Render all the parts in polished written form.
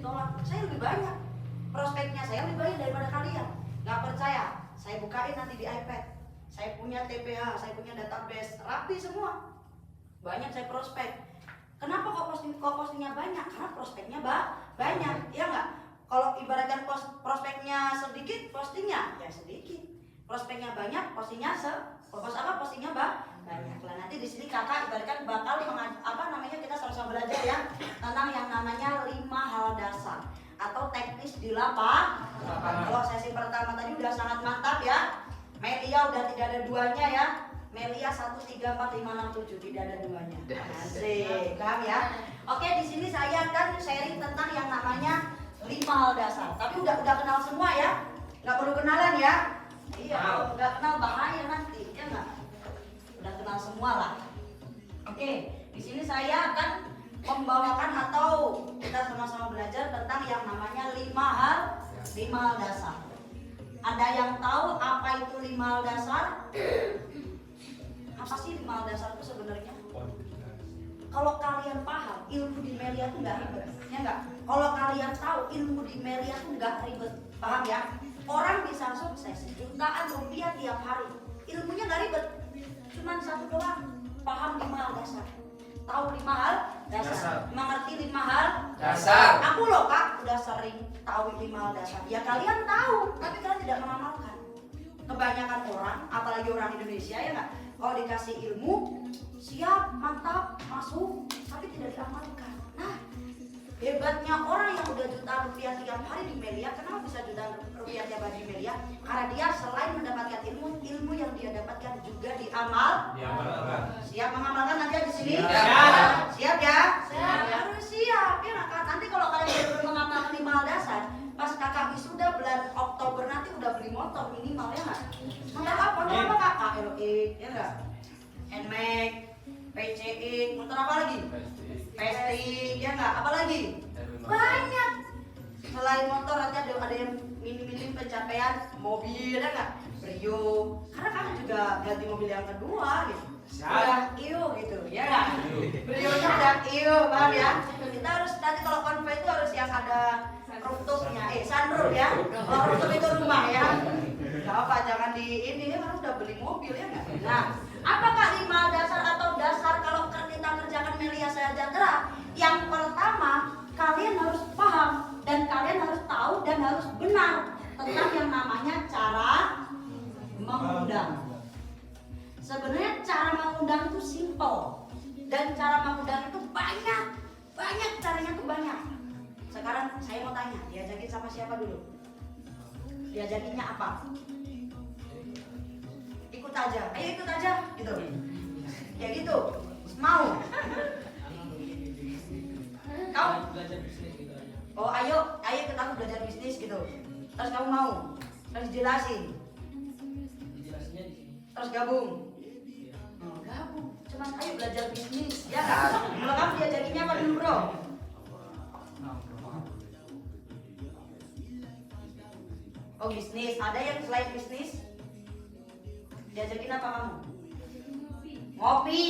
ditolak. Saya lebih banyak, prospeknya saya lebih banyak daripada kalian. Nggak percaya? Saya bukain nanti di iPad. Saya punya TPH, saya punya database, rapi semua. Banyak saya prospek. Kenapa kok postingnya banyak? Karena prospeknya banyak, ya nggak? Kalau ibaratkan prospeknya sedikit, postingnya ya sedikit. Prospeknya banyak, postingnya postingnya banyak. Lah nanti di sini kakak ibaratkan bakal kita sama-sama belajar ya tentang yang namanya 5 hal dasar atau teknis di lapangan. Kalau sesi pertama tadi udah sangat mantap ya. Melia udah tidak ada duanya ya. Melia 1, 3, 4, 5, 6, 7 tidak ada duanya. Asik, paham ya? Oke, di sini saya akan sharing tentang yang namanya 5 hal dasar. Tapi udah kenal semua ya? Nggak perlu kenalan ya? Iya, kalau nggak kenal bahaya nanti, ya nggak? Udah kenal semua lah. Oke, di sini saya akan membawakan atau kita sama-sama belajar tentang yang namanya 5 hal dasar. Ada yang tahu apa itu 5 hal dasar? Apa sih 5 hal dasar itu sebenarnya? Kalau kalian paham, ilmu di Melia itu nggak ribet, ya nggak? Kalau kalian tahu ilmu di Melia itu nggak ribet, paham ya? Orang bisa sukses jutaan rupiah tiap hari, ilmunya nggak ribet, cuman satu doang, paham 5 hal dasar. Tahu 5 hal dasar, mengerti 5 hal dasar. Aku loh kak, udah sering tahu 5 hal dasar. Ya kalian tahu, tapi kalian tidak mengamalkan. Kebanyakan orang, apalagi orang Indonesia ya nggak, kalau dikasih ilmu, siap, mantap, masuk, tapi tidak diamalkan. Nah, hebatnya orang yang udah jutaan rupiah tiap hari di Melia, kenapa bisa jutaan rupiah tiap hari di Melia? Karena dia selain mendapatkan ilmu yang dia dapatkan juga diamalkan. Siap mengamalkan nanti di sini? Siap ya? Harus siap ya nggak? Nanti kalau kalian belum mengamalkan 5 hal dasar, pas kakak wisuda bulan Oktober nanti udah beli motor minimal ya nggak? Motor apa? Motor apa kak? KLX ya nggak? NMAX, PCX, motor apa lagi? Festik ya nggak? Apa lagi? Banyak. Selain motor nanti ada yang minim pencapaian mobil ya nggak? Brio. Karena kakak juga ganti mobil yang kedua gitu. Udah gitu ya nggak? Brionya udah paham ya? Kita harus nanti kalau konvoy itu harus yang ada rooftopnya, sunroof ya. Kalau rooftop itu rumah ya. Gak apa, jangan di ini ya, kan udah beli mobil ya nggak? Nah, apakah 5 dasar atau dasar kalau kita kerjakan Melia Sejahtera? Yang pertama, kalian harus paham dan kalian harus tahu dan harus benar tentang yang namanya cara mengundang. Sebenarnya cara mengundang itu simple dan cara mengundang itu banyak caranya tuh banyak. Sekarang saya mau tanya, diajakin sama siapa dulu? Diajakinnya apa? Ikut aja, ayo ikut aja gitu. Ya gitu, mau? Kau? Oh ayo ikut aku belajar bisnis gitu. Terus kamu mau? Terus jelasin. Terus gabung. Gabung, cuman ayo belajar bisnis, ya kan? Kalau kamu diajakinnya apa dulu bro? Oh bisnis, ada yang selain bisnis? Diajakin apa kamu? Ngopi.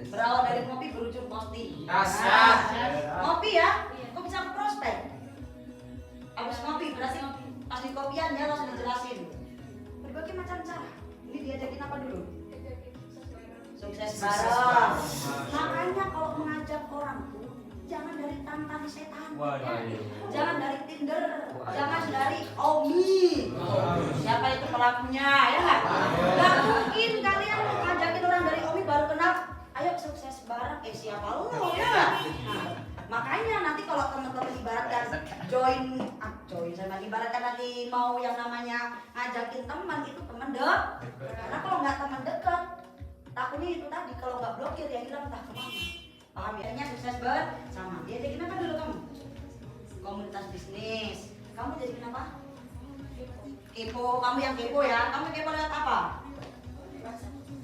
Berawal dari ngopi berujung posting. Ngopi ya? Kok bisa ke prospek? Abis ngopi, berarti pas di kopian ya langsung dijelasin berbagai macam cara. Ini diajakin apa dulu? Sukses bareng. Makanya kalau mengajak orang tuh jangan dari tantan setan, jangan dari Tinder, jangan dari Omi. Siapa itu pelakunya ya nggak? Nggak mungkin kalian ngajakin orang dari Omi baru kenal, ayo sukses bareng. Siapa lu ya? Nah, makanya nanti kalau teman-teman ibaratkan join sama ibaratkan nanti mau yang namanya ngajakin teman itu teman dek. Karena kalau nggak teman dekat, takutnya itu tadi kalau nggak blokir ya hilang entah kemana. Paham ya? Sukses bersama. Dia jadi kenapa dulu kamu? Komunitas bisnis. Kamu jadi kenapa? Kepo. Kamu yang kepo ya? Kamu kepo lihat apa?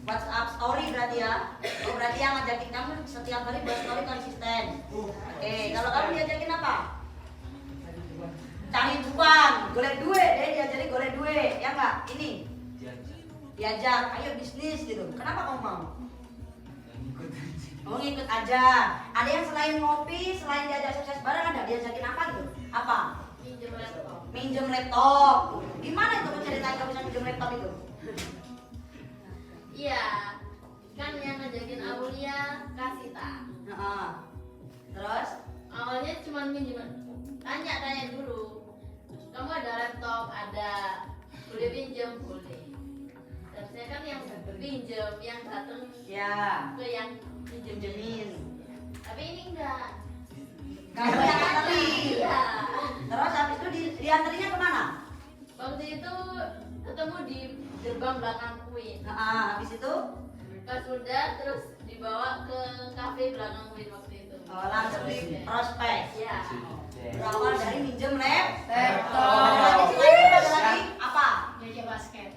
WhatsApp story berarti ya. Oh, berarti yang ngajakin kamu setiap hari buat story konsisten. Oke, kalau kamu diajakin apa? Cari cuan, golek duit. Diajarin golek duit, ya enggak? Ini diajak, ayo bisnis gitu. Kenapa kamu mau? Oh ngikut aja. Ada yang selain ngopi, selain diajak sukses bareng, ada diajakin apa gitu? Apa? Minjem laptop. Minjem laptop. Gimana itu ceritain kamu bisa minjem laptop itu? Iya, kan yang ngajakin Aulia Kasita. Terus? Awalnya cuma minjem, tanya dulu. Kamu ada laptop, ada, boleh pinjem, boleh. Dan saya kan yang pinjem, yang datang Ya. ke yang pinjemin. Tapi ini enggak. Kamu yang nganterin. Iya. Terus habis itu dianterinya kemana? Waktu itu ketemu di gerbang belakang Queen. Habis itu? Pas udah terus dibawa ke kafe belakang Queen waktu itu. Oh, langsung di prospek. Iya. Berawal dari minjem laptop. Laptop. Ada lagi apa? Diajak basket.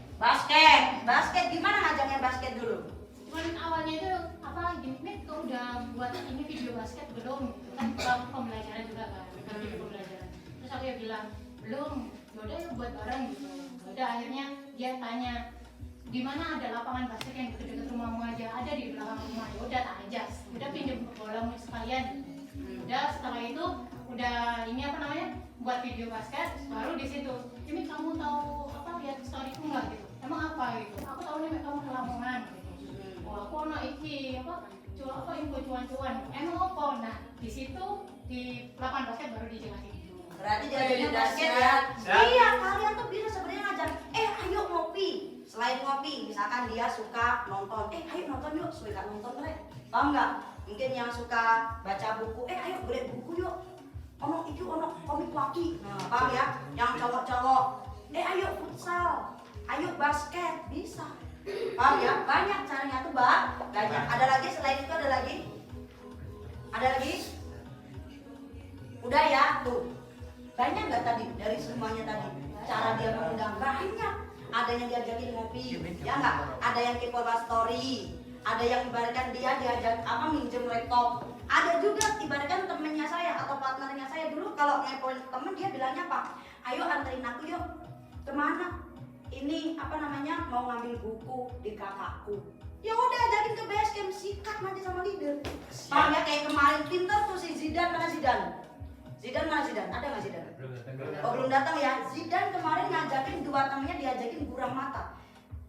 Basket gimana ngajaknya basket dulu? Cuman awalnya itu apa gini, Mit, kau udah buat ini video basket belum? Gitu kan pembelajaran juga kan, bukan video pembelajaran. Terus aku ya bilang belum. Yaudah yuk buat bareng gitu. Udah akhirnya dia tanya di mana ada lapangan basket yang deket-deket rumahmu aja, ada di belakang rumah. Ya udah tak aja. Udah pinjam bolamu sekalian. Udah setelah itu udah ini apa namanya buat video basket baru di situ. Ini kamu tahu apa lihat storyku nggak gitu? Emang apa gitu? Aku tahu nih kamu ke Lamongan gitu. Oh aku ono iki apa info cuan-cuan. Emang apa? Nah di situ di lapangan basket baru dijelasin. Berarti diajakin basket ya? Iya, kalian tuh bisa sebenarnya ngajak. Ayo ngopi. Selain ngopi, misalkan dia suka nonton. Ayo nonton yuk, suka nonton mereka. Paham nggak? Mungkin yang suka baca buku. Ayo beli buku yuk. Ono komik laki. Nah, paham ya? Yang cowok-cowok. Ayo futsal. Ayo basket, bisa. Paham ya? Banyak caranya tuh, banyak. Ada lagi selain itu ada lagi? Ada lagi? Udah ya, tuh. Banyak nggak tadi dari semuanya tadi? Cara dia mengundang banyak. Ada yang diajakin ngopi, ya nggak? Ada yang kepo story. Ada yang ibaratkan dia diajak minjem laptop. Ada juga ibaratkan temennya saya atau partnernya saya dulu kalau ngepoin temen dia bilangnya apa? Ayo anterin aku yuk. Kemana? Ini mau ngambil buku di kakakku. Ya udah ajakin ke base camp, sikat nanti sama leader. Paham ya, kayak kemarin pintar tuh si Zidane, mana Zidane? Ada nggak Zidane? Belum datang ya. Zidane kemarin ngajakin dua temennya diajakin gurah mata.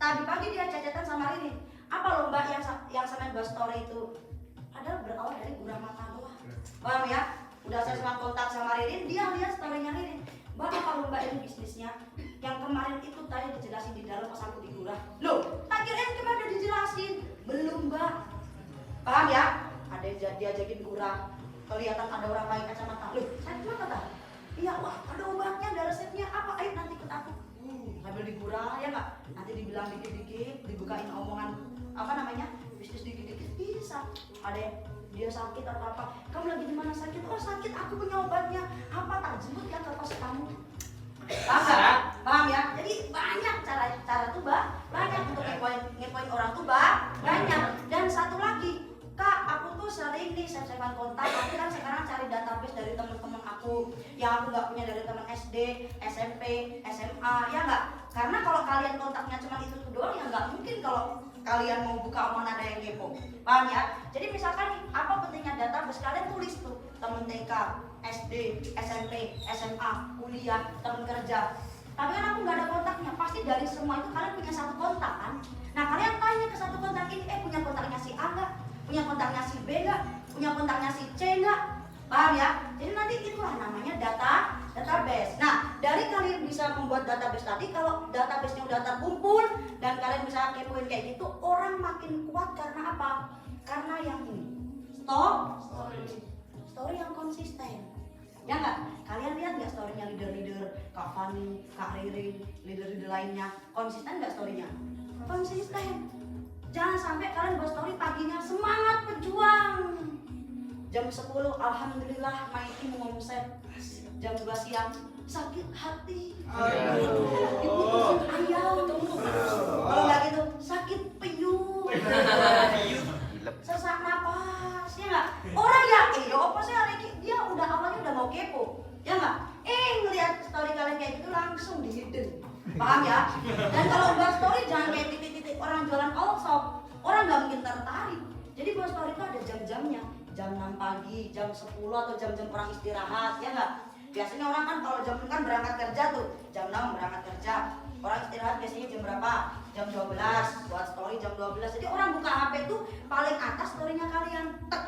Tadi pagi dia cacatan sama Ririn. Apa lomba yang sama dua story itu? Ada berawal dari gurah mata doang. Paham ya? Udah saya sempat kontak sama Ririn, dia lihat storynya Ririn. Mbak, apa lomba ini bisnisnya? Yang kemarin itu tadi dijelasin di dalam pas aku digurah. Loh, tak kirain kemarin udah dijelasin. Belum, Mbak. Paham ya? Ada yang diajakin gurah. Kelihatan ada orang pakai kacamata. Loh, saya cuma kata, iya wah ada obatnya, ada resepnya apa? Ayo nanti ikut aku. Sambil digurah ya nggak? Nanti dibilang dikit-dikit, dibukain omongan bisnis dikit-dikit bisa. Ada yang dia sakit atau apa? Kamu lagi di mana sakit? Oh sakit, aku punya obatnya. Apa? Tak jemput ya ke pos kamu. Paham ya? Jadi banyak cara tuh banyak untuk ngepoin orang tuh banyak. Dan satu lagi, Kak, aku tuh sering nih save-savean kontak. Aku kan sekarang cari database dari teman-teman aku yang aku nggak punya dari teman SD, SMP, SMA, ya nggak? Karena kalau kalian kontaknya cuma itu doang, ya nggak mungkin kalau kalian mau buka omongan ada yang kepo. Paham ya? Jadi misalkan nih, apa pentingnya database? Kalian tulis tuh temen TK, SD, SMP, SMA, kuliah, temen kerja. Tapi kan aku nggak ada kontaknya. Pasti dari semua itu kalian punya satu kontak kan? Nah kalian tanya ke satu kontak ini, punya kontaknya si A nggak? Punya kontaknya si B nggak? Punya kontaknya si C nggak? Paham ya? Jadi nanti itulah namanya database. Nah, dari kalian bisa membuat database tadi, kalau database-nya udah terkumpul dan kalian bisa kepoin kayak gitu, orang makin kuat karena apa? Karena yang ini. Story yang konsisten. Ya nggak? Kalian lihat nggak story-nya leader-leader Kak Fani, Kak Ririn, leader-leader lainnya? Konsisten nggak story-nya? Konsisten. Jangan sampai kalian buat story paginya semangat pejuang. Jam 10 alhamdulillah Maiki mengomset. Jam 12 siang sakit hati. Diputusin ayam. Kalau nggak gitu sakit peyuh. Sesak napas, ya nggak? Orang yakin ya apa sih hari ini dia awalnya udah mau kepo, ya nggak? Ngelihat story kalian kayak gitu langsung dihidden. Paham ya? Dan kalau buat story jangan kayak titik-titik orang jualan all shop, orang nggak mungkin tertarik. Jadi buat story itu ada jam-jamnya, jam 6 pagi, jam 10 atau jam-jam orang istirahat, ya nggak? Biasanya orang kan kalau jam kan berangkat kerja tuh, jam 6 berangkat kerja. Orang istirahat biasanya jam berapa? Jam 12, buat story jam 12. Jadi orang buka HP tuh paling atas storynya kalian, tek.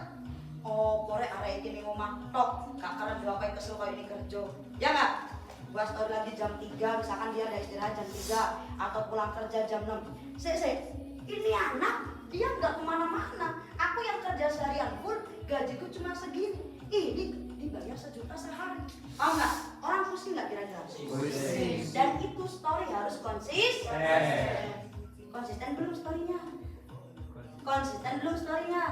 Oh, korek arek iki ning omah tok, gak karep jawab kayak kesel kayak ini kerja. Ya nggak? Buat story lagi jam 3, misalkan dia ada istirahat jam 3 atau pulang kerja jam 6. Ini anak dia nggak kemana-mana. Aku yang kerja seharian full, gajiku cuma segini. Ini dibayar 1 juta sehari. Paham nggak? Orang pusing nggak kira-kira? Dan itu story harus konsisten. Konsisten belum storynya? Konsisten belum storynya?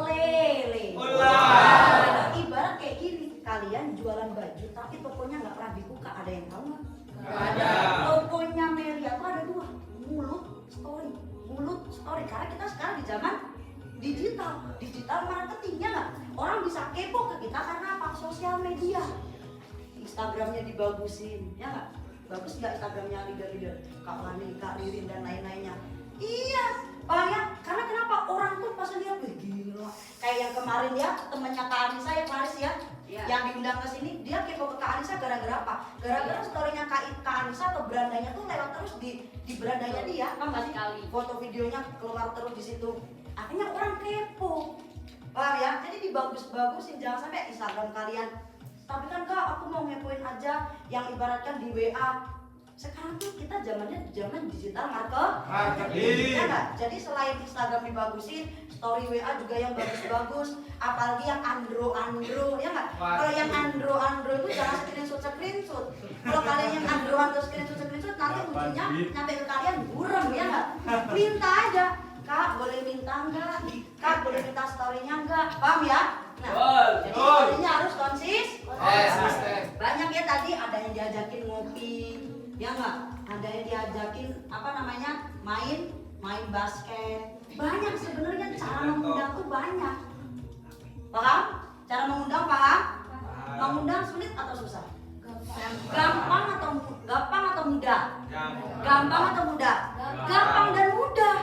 Lele. Ibarat kayak gini, kalian jualan baju tapi tokonya nggak pernah dibuka. Ada yang tahu nggak? Ada. Tokonya Melia tuh ada 2, mulut story. Mulut story, karena kita sekarang di zaman digital marketingnya nggak, orang bisa kepo ke kita karena apa? Sosial media. Instagramnya dibagusin, ya nggak? Bagus nggak Instagramnya leader-leader Kak Lani, Kak Ririn dan lain-lainnya? Iya, banyak. Karena kenapa? Orang tuh pas lihat, gila. Kayak yang kemarin ya, temennya Kak Anissa ya, Klaris ya, yang diundang ke sini, dia kepo ke Kak Anissa gara-gara apa? Gara-gara storynya Kak Anissa atau berandanya tuh lewat terus di berandanya dia, kan nggak sih? Foto videonya keluar terus di situ. Akhirnya orang kepo, paham ya? Jadi dibagus-bagusin, jangan sampai Instagram kalian. Tapi kan Kak, aku mau ngepoin aja yang ibaratkan di WA. Sekarang tuh kita zaman digital marketing, ya nggak? Jadi selain Instagram dibagusin, story WA juga yang bagus-bagus, apalagi yang andro, ya nggak? Kalau yang andro itu jangan screenshot. Kalau kalian yang andro screenshot, nanti ujungnya nyampe ke kalian burem, ya nggak? Minta aja, Kak boleh minta nggak? Kak boleh minta storynya nggak? Paham ya? Nah, jadi storynya harus konsisten. Banyak ya tadi, ada yang diajakin ngopi, ya nggak? Ada yang diajakin main basket. Banyak sebenarnya cara mengundang tuh banyak. Paham? Cara mengundang paham? Mengundang sulit atau susah? Gampang atau mudah? Gampang atau mudah? Gampang dan mudah.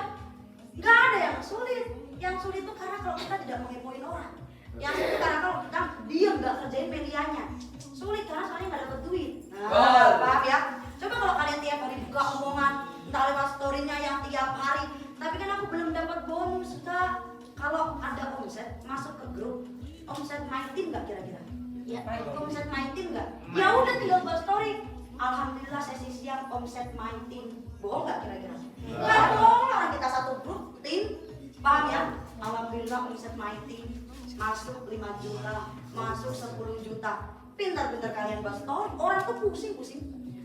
Nggak ada yang sulit. Yang sulit itu karena kalau kita tidak mengepoin orang. Yang sulit karena kalau kita diam nggak kerjain medianya. Sulit karena soalnya nggak dapat duit. Nah, paham ya? Coba kalau kalian tiap hari buka omongan, entah lewat storynya yang tiap hari, tapi kan aku belum dapat bonus Kak. Kalau ada omset masuk ke grup, omset my team nggak kira-kira? Ya, omset my team nggak? Ya udah tinggal buat story. Alhamdulillah sesi siang omset my team. Bohong nggak kira-kira? Nggak bohong, orang kita satu grup tim, paham ya? Alhamdulillah omset my team masuk 5 juta, masuk 10 juta. Pintar-pintar kalian buat story. Orang tuh pusing-pusing.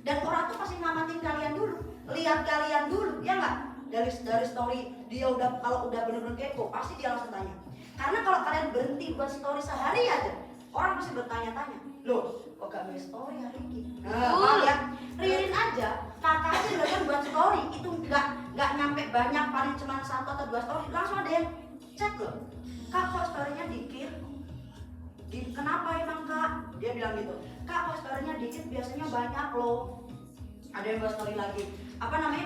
Dan orang tuh pasti ngamatin kalian dulu, lihat kalian dulu, ya nggak? Dari story dia kalau udah bener-bener kepo, pasti dia langsung tanya. Karena kalau kalian berhenti buat story sehari aja, orang pasti bertanya-tanya, loh, kok gak buat story hari ini? Nah, ya, Ririn aja, kakak aja udah buat story, itu nggak nyampe banyak, paling cuma 1 atau 2 story, langsung ada yang chat loh, Kak kok storynya dikit? Kenapa emang Kak? Dia bilang gitu, Kak kok storynya dikit, biasanya banyak loh. Ada yang buat story lagi,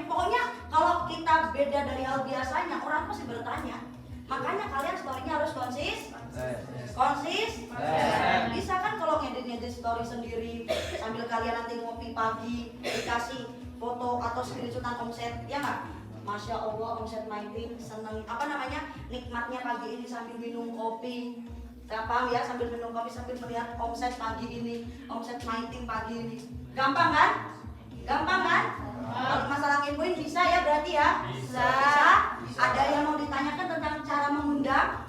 pokoknya kalau kita beda dari hal biasanya, orang pasti bertanya. Makanya kalian storynya harus konsisten. Bisa kan kalau ngedit story sendiri sambil kalian nanti ngopi pagi dikasih foto atau screenshotan omset, ya nggak? Masya Allah omset my team seneng nikmatnya pagi ini sambil minum kopi. Paham ya, sambil minum kopi sambil melihat omset pagi ini, omset my team pagi ini. Gampang kan? Kalau masalah ngepoin bisa ya berarti ya? Bisa. Ada yang mau ditanyakan tentang cara mengundang?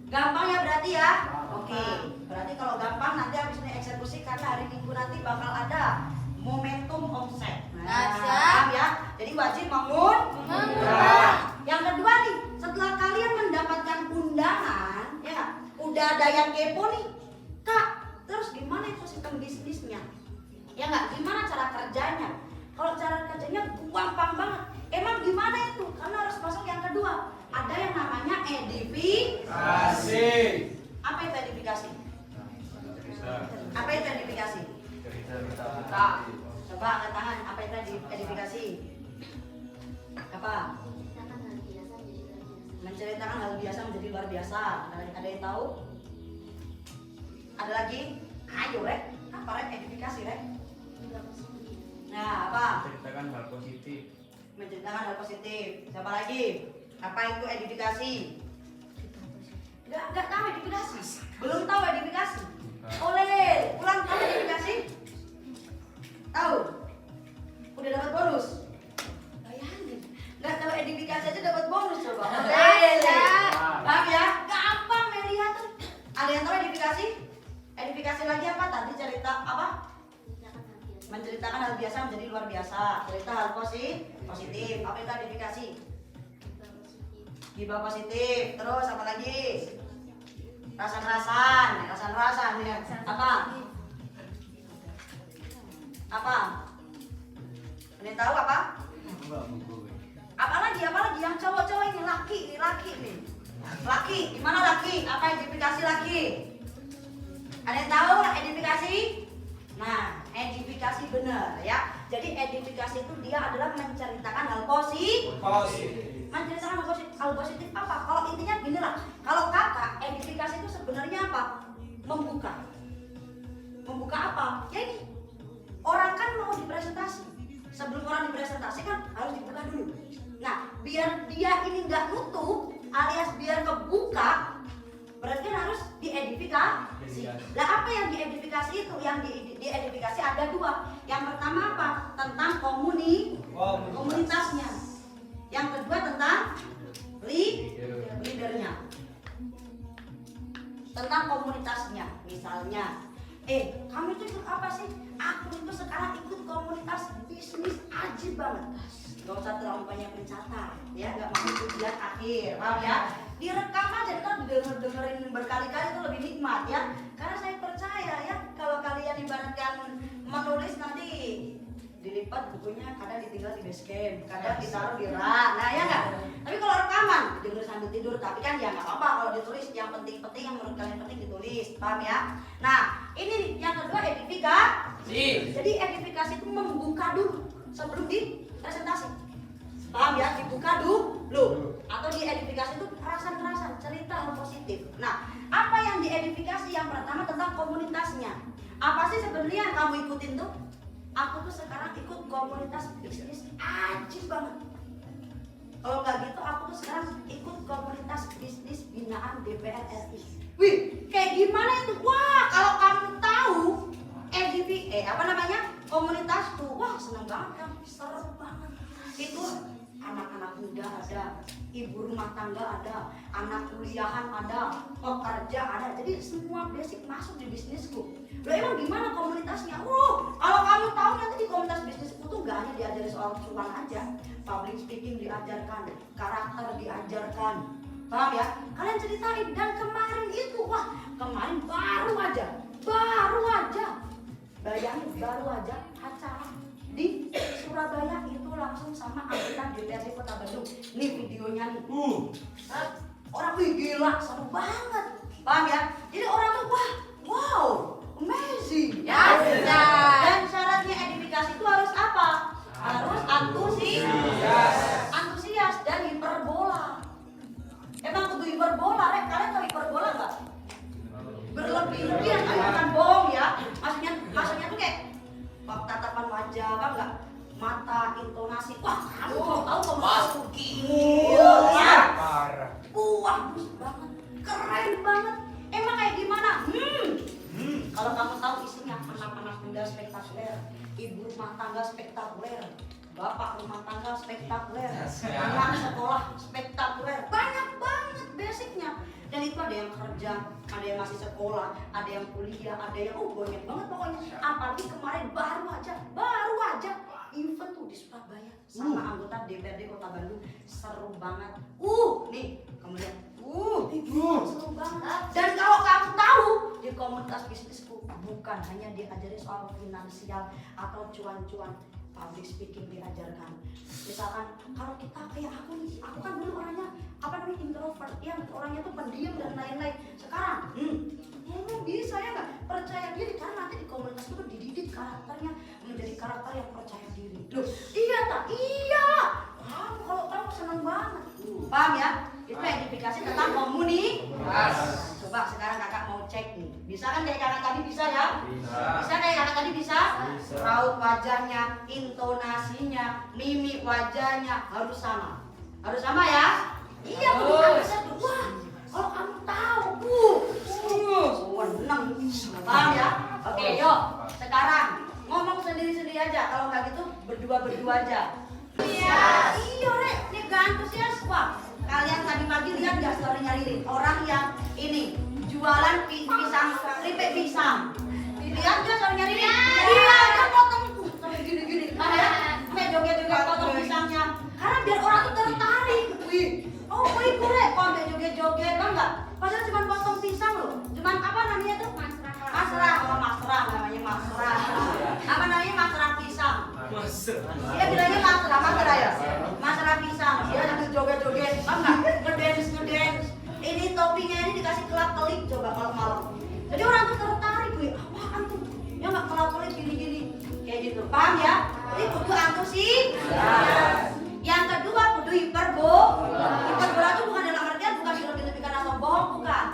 Gampang ya berarti ya? Oke. Berarti kalau gampang nanti habis ini eksekusi karena hari Minggu nanti bakal ada momentum omset. Paham ya? Jadi wajib mengundang. Yang kedua nih, setelah kalian mendapatkan undangan, ya udah ada yang kepo nih, Kak, terus gimana itu sistem bisnisnya? Ya nggak, gimana cara kerjanya? Kalau cara kerjanya gampang banget. Emang gimana itu? Karena harus masuk yang kedua. Ada yang namanya edifikasi. Apa itu edifikasi? Apa itu edifikasi? Coba angkat tangan. Apa itu edifikasi? Apa? Menceritakan hal biasa menjadi luar biasa. Ada yang tahu? Ada lagi? Ayo rek. Apa rek? Edifikasi rek. Nah apa? Menceritakan hal positif. Menceritakan hal positif. Siapa lagi? Apa itu edifikasi? Enggak tahu edifikasi. Belum tahu edifikasi. Oleh, pulang tahu edifikasi? Tahu? Udah dapat bonus. Bayangin. Enggak tahu edifikasi aja dapat bonus coba. Oleh. Paham ya? Gampang Melia tuh. Ada yang tahu edifikasi? Edifikasi lagi apa? Tadi cerita apa? Menceritakan hal biasa menjadi luar biasa. Cerita hal positif. Apa itu edifikasi? Gibah positif. Terus apa lagi? Rasan-rasan ya. Apa? Ada yang tahu apa? Apa lagi yang cowok-cowok ini laki nih. Laki, gimana laki? Apa edifikasi laki? Ada yang tahu edifikasi? Nah, edifikasi benar ya. Jadi edifikasi itu dia adalah menceritakan hal positif. Menceritakan hal positif apa? Kalau intinya gini lah. Kalau kakak, edifikasi itu sebenarnya apa? Membuka apa? Ya ini. Orang kan mau dipresentasi. Sebelum orang dipresentasi kan harus dibuka dulu. Nah, biar dia ini nggak nutup, alias biar kebuka, berarti kan harus diedifikasi. Nah, apa yang diedifikasi itu? Yang diedifikasi ada dua. Yang pertama apa? Tentang komunitasnya. Yang kedua tentang leadernya. Tentang komunitasnya. Misalnya, kamu itu ikut apa sih? Aku itu sekarang ikut komunitas bisnis ajib banget. Gak usah terlalu banyak mencatat, ya, gak mau tujuan akhir, paham ya? Direkam aja, kan dengerin berkali-kali itu lebih nikmat ya. Karena saya percaya ya, kalau kalian ibaratkan menulis nanti dilipat bukunya, kadang ditinggal di base camp, kadang ditaruh di rak, nah ya nggak? Tapi kalau rekaman, denger sambil tidur, tapi kan ya nggak apa-apa kalau ditulis, yang penting-penting, yang menurut kalian penting ditulis, paham ya? Nah, ini yang kedua edifikasi. Jadi edifikasi itu membuka dulu sebelum di presentasi, paham ya? Dibuka dulu, atau di edifikasi itu rasan-rasan, cerita hal positif. Nah, apa yang diedifikasi? Yang pertama tentang komunitasnya. Apa sih sebenarnya yang kamu ikutin tuh? Aku tuh sekarang ikut komunitas bisnis ajib banget. Kalau nggak gitu, aku tuh sekarang ikut komunitas bisnis binaan DPR RI. Wih, kayak gimana itu? Wah, kalau kamu tahu komunitas tuh, wah seneng banget kan, seru banget. Itu anak-anak muda ada, ibu rumah tangga ada, anak kuliahan ada, pekerja ada. Jadi semua basic masuk di bisnisku. Loh emang gimana komunitasnya? Kalau kamu tahu nanti di komunitas bisnisku tuh gak hanya diajari soal cuan aja, public speaking diajarkan, karakter diajarkan, paham ya? Kalian ceritain. Dan kemarin itu, kemarin baru aja, bayangin baru aja acara di Surabaya itu langsung sama anggota DPRD Kota Bandung. Nih videonya nih. Orang gila, seru banget. Paham ya? Jadi orang tuh wow, amazing. Ya. Dan syaratnya edifikasi itu harus apa? Harus antusias dan hiperbola. Emang kudu hiperbola, Rek? Kalian tahu hiperbola enggak? Berlebih-lebihan, bukan bohong ya. Maksudnya tuh kayak tatapan wajah, kan enggak? Mata, intonasi. Kamu tahu komunitasku gila. Bagus banget, keren banget. Emang kayak gimana? Kalau kamu tahu isinya anak-anak muda spektakuler, ibu rumah tangga spektakuler, bapak rumah tangga spektakuler, anak sekolah spektakuler, banyak banget basicnya. Dan itu ada yang kerja, ada yang masih sekolah, ada yang kuliah, ada yang banyak banget pokoknya. Apalagi kemarin baru aja event tuh di Surabaya sama anggota DPRD Kota Bandung, seru banget. Nih kemudian seru banget. Dan kalau kamu tahu di komunitas bisnisku bukan hanya diajari soal finansial atau cuan-cuan, public speaking diajarkan. Misalkan kalau kita kayak aku kan dulu orangnya introvert, yang orangnya tuh pendiam dan lain-lain. Sekarang bisa ya nggak percaya diri, karena nanti di komunitas itu dididik karakternya menjadi karakter yang percaya diri. Loh iya. Kamu kalau tahu seneng banget. Paham ya? Itu cek nih. Bisa kan kayak kakak tadi bisa ya? Bisa kayak kakak tadi bisa? Raut wajahnya, intonasinya, mimik wajahnya harus sama. Harus sama ya? Iya, bisa tuh. Wah, kalau kamu tahu, seneng. Paham ya? Oke, yuk. Sekarang ngomong sendiri-sendiri aja. Kalau nggak gitu berdua-berdua aja. Iya, Rek. Ini gak antusias, Pak. Kalian tadi pagi lihat gak story-nya Ririn? Orang yang ini jualan pisang, keripik pisang. Lihat gak story-nya Ririn? Iya, dia potong gini-gini. Kayak joget-joget potong pisangnya. Karena biar orang tuh tertarik. Wih, oh ibu Rek, kok ambil joget-joget, kan enggak? Padahal cuma potong pisang loh. Cuman apa namanya tuh? Masrah. Oh, masrah namanya masrah. Apa namanya masrah pisang? Dia bilangnya masrah ya? Masrah pisang. Dia sambil joget-joget, kan enggak? Ngedance. Ini toppingnya ini dikasih kelap-kelip coba kalau malam. Jadi orang tuh tertarik, wih, apaan tuh? Ya enggak kelap-kelip gini-gini. Kayak gitu. Paham ya? Jadi kudu antusias. Yang kedua kudu hiperbola. Hiperbola itu bukan dalam artian bukan berlebih-lebihkan atau bohong, bukan.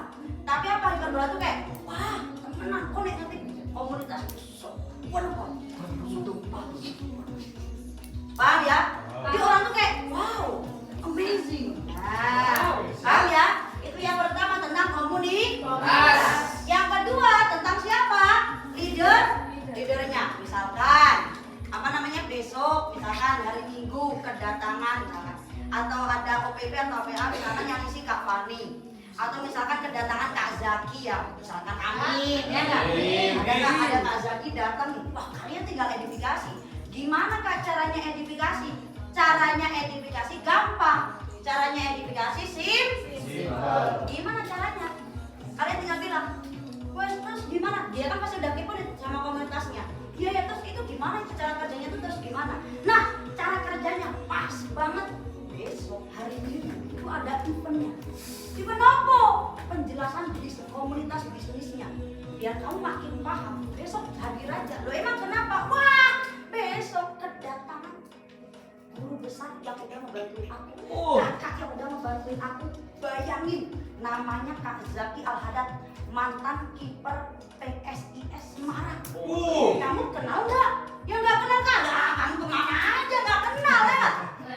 Tapi apa hiperbola itu kayak, wah temenan kok nih nanti komunitas waduh kok paham ya? Jadi orang tuh kayak, wow, amazing. Nah, paham ya? Itu yang pertama tentang komunitas. Yang kedua tentang siapa? Leadernya. Misalkan apa namanya besok, misalkan hari Minggu kedatangan misalkan, atau ada OPP atau PA misalkan yang isi Kak Fani, atau misalkan kedatangan Kak Zaki ya, misalkan amin ya nggak? Ada Kak Zaki datang, wah kalian tinggal edifikasi. Gimana Kak caranya edifikasi? Caranya edifikasi gampang, caranya edifikasi simple. Gimana caranya? Kalian tinggal bilang, terus gimana? Dia kan pasti udah kepo sama komunitasnya. Iya ya, terus itu gimana cara kerjanya itu terus gimana? Nah, cara kerjanya pas banget. Besok hari Minggu itu ada eventnya. Event apa? Penjelasan komunitas bisnisnya. Biar kamu makin paham. Besok hadir aja. Loh emang kenapa? Wah, besok kedatangan guru besar yang udah membantuin aku. Kakak yang udah membantuin aku. Bayangin, namanya Kak Zaki Al-Hadad, mantan kiper PSIS Semarang. Kamu kenal nggak? Ya nggak kenal kan? Kamu kemana aja nggak kenal ya?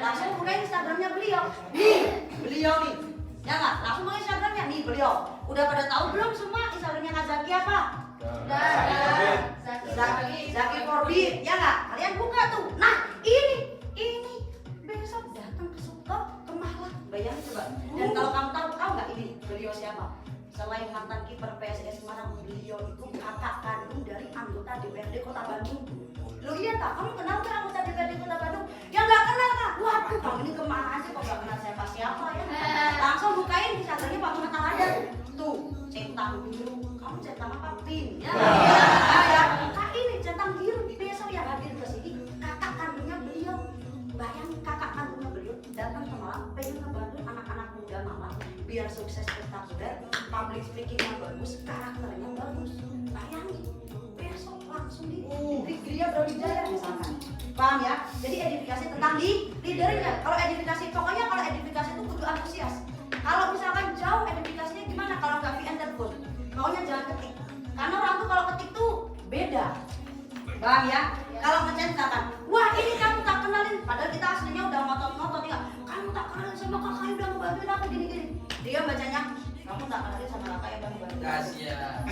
Langsung buka Instagramnya beliau. Nih, beliau nih. Ya nggak? Langsung buka Instagramnya nih beliau. Udah pada tahu belum semua Instagramnya Kak Zaki apa? Zaki Forbid. Ya nggak? Kalian buka tuh. Nah, ini besok datang ke Malang. Bayangin coba. Dan kalau kamu tahu nggak ini beliau siapa? Selain mantan kiper PSIS Semarang, beliau itu kakak kandung dari anggota DPRD Kota Bandung. Loh iya tak? Kamu kenal nggak anggota DPRD Kota Bandung? Ya nggak kenal Kak. Waduh, kamu ini kemana aja kok nggak kenal siapa ya? Langsung bukain Instagramnya Pak Muhammad Al-Hadad. Tuh, centang biru. Kamu centang apa? Pink. Ya. Kak ini centang biru. Besok yang hadir ke sini kakak kandungnya beliau. Bayangin kakak kandungnya beliau datang ke Malang, pengen ngebantuin anak-anak muda Malang biar sukses spektakuler, public speaking-nya bagus, karakternya bagus. Bayangin, besok langsung di Gria Brawijaya misalkan. Paham ya? Jadi edifikasi tentang leadernya. Kalau edifikasi, pokoknya kalau edifikasi itu kudu antusias. Kalau misalkan jauh edifikasinya gimana? Kalau nggak via telepon, maunya jangan ketik. Karena orang tuh kalau ketik tuh beda. Paham ya? Kalau ngechat misalkan, wah ini kamu tak kenalin, padahal kita aslinya udah ngotot-ngotot ya. Kamu tak kenalin sama kakak yang udah ngebantuin aku gini-gini. Dia bacanya, kamu tak kenalin sama kakak yang udah ngebantuin aku.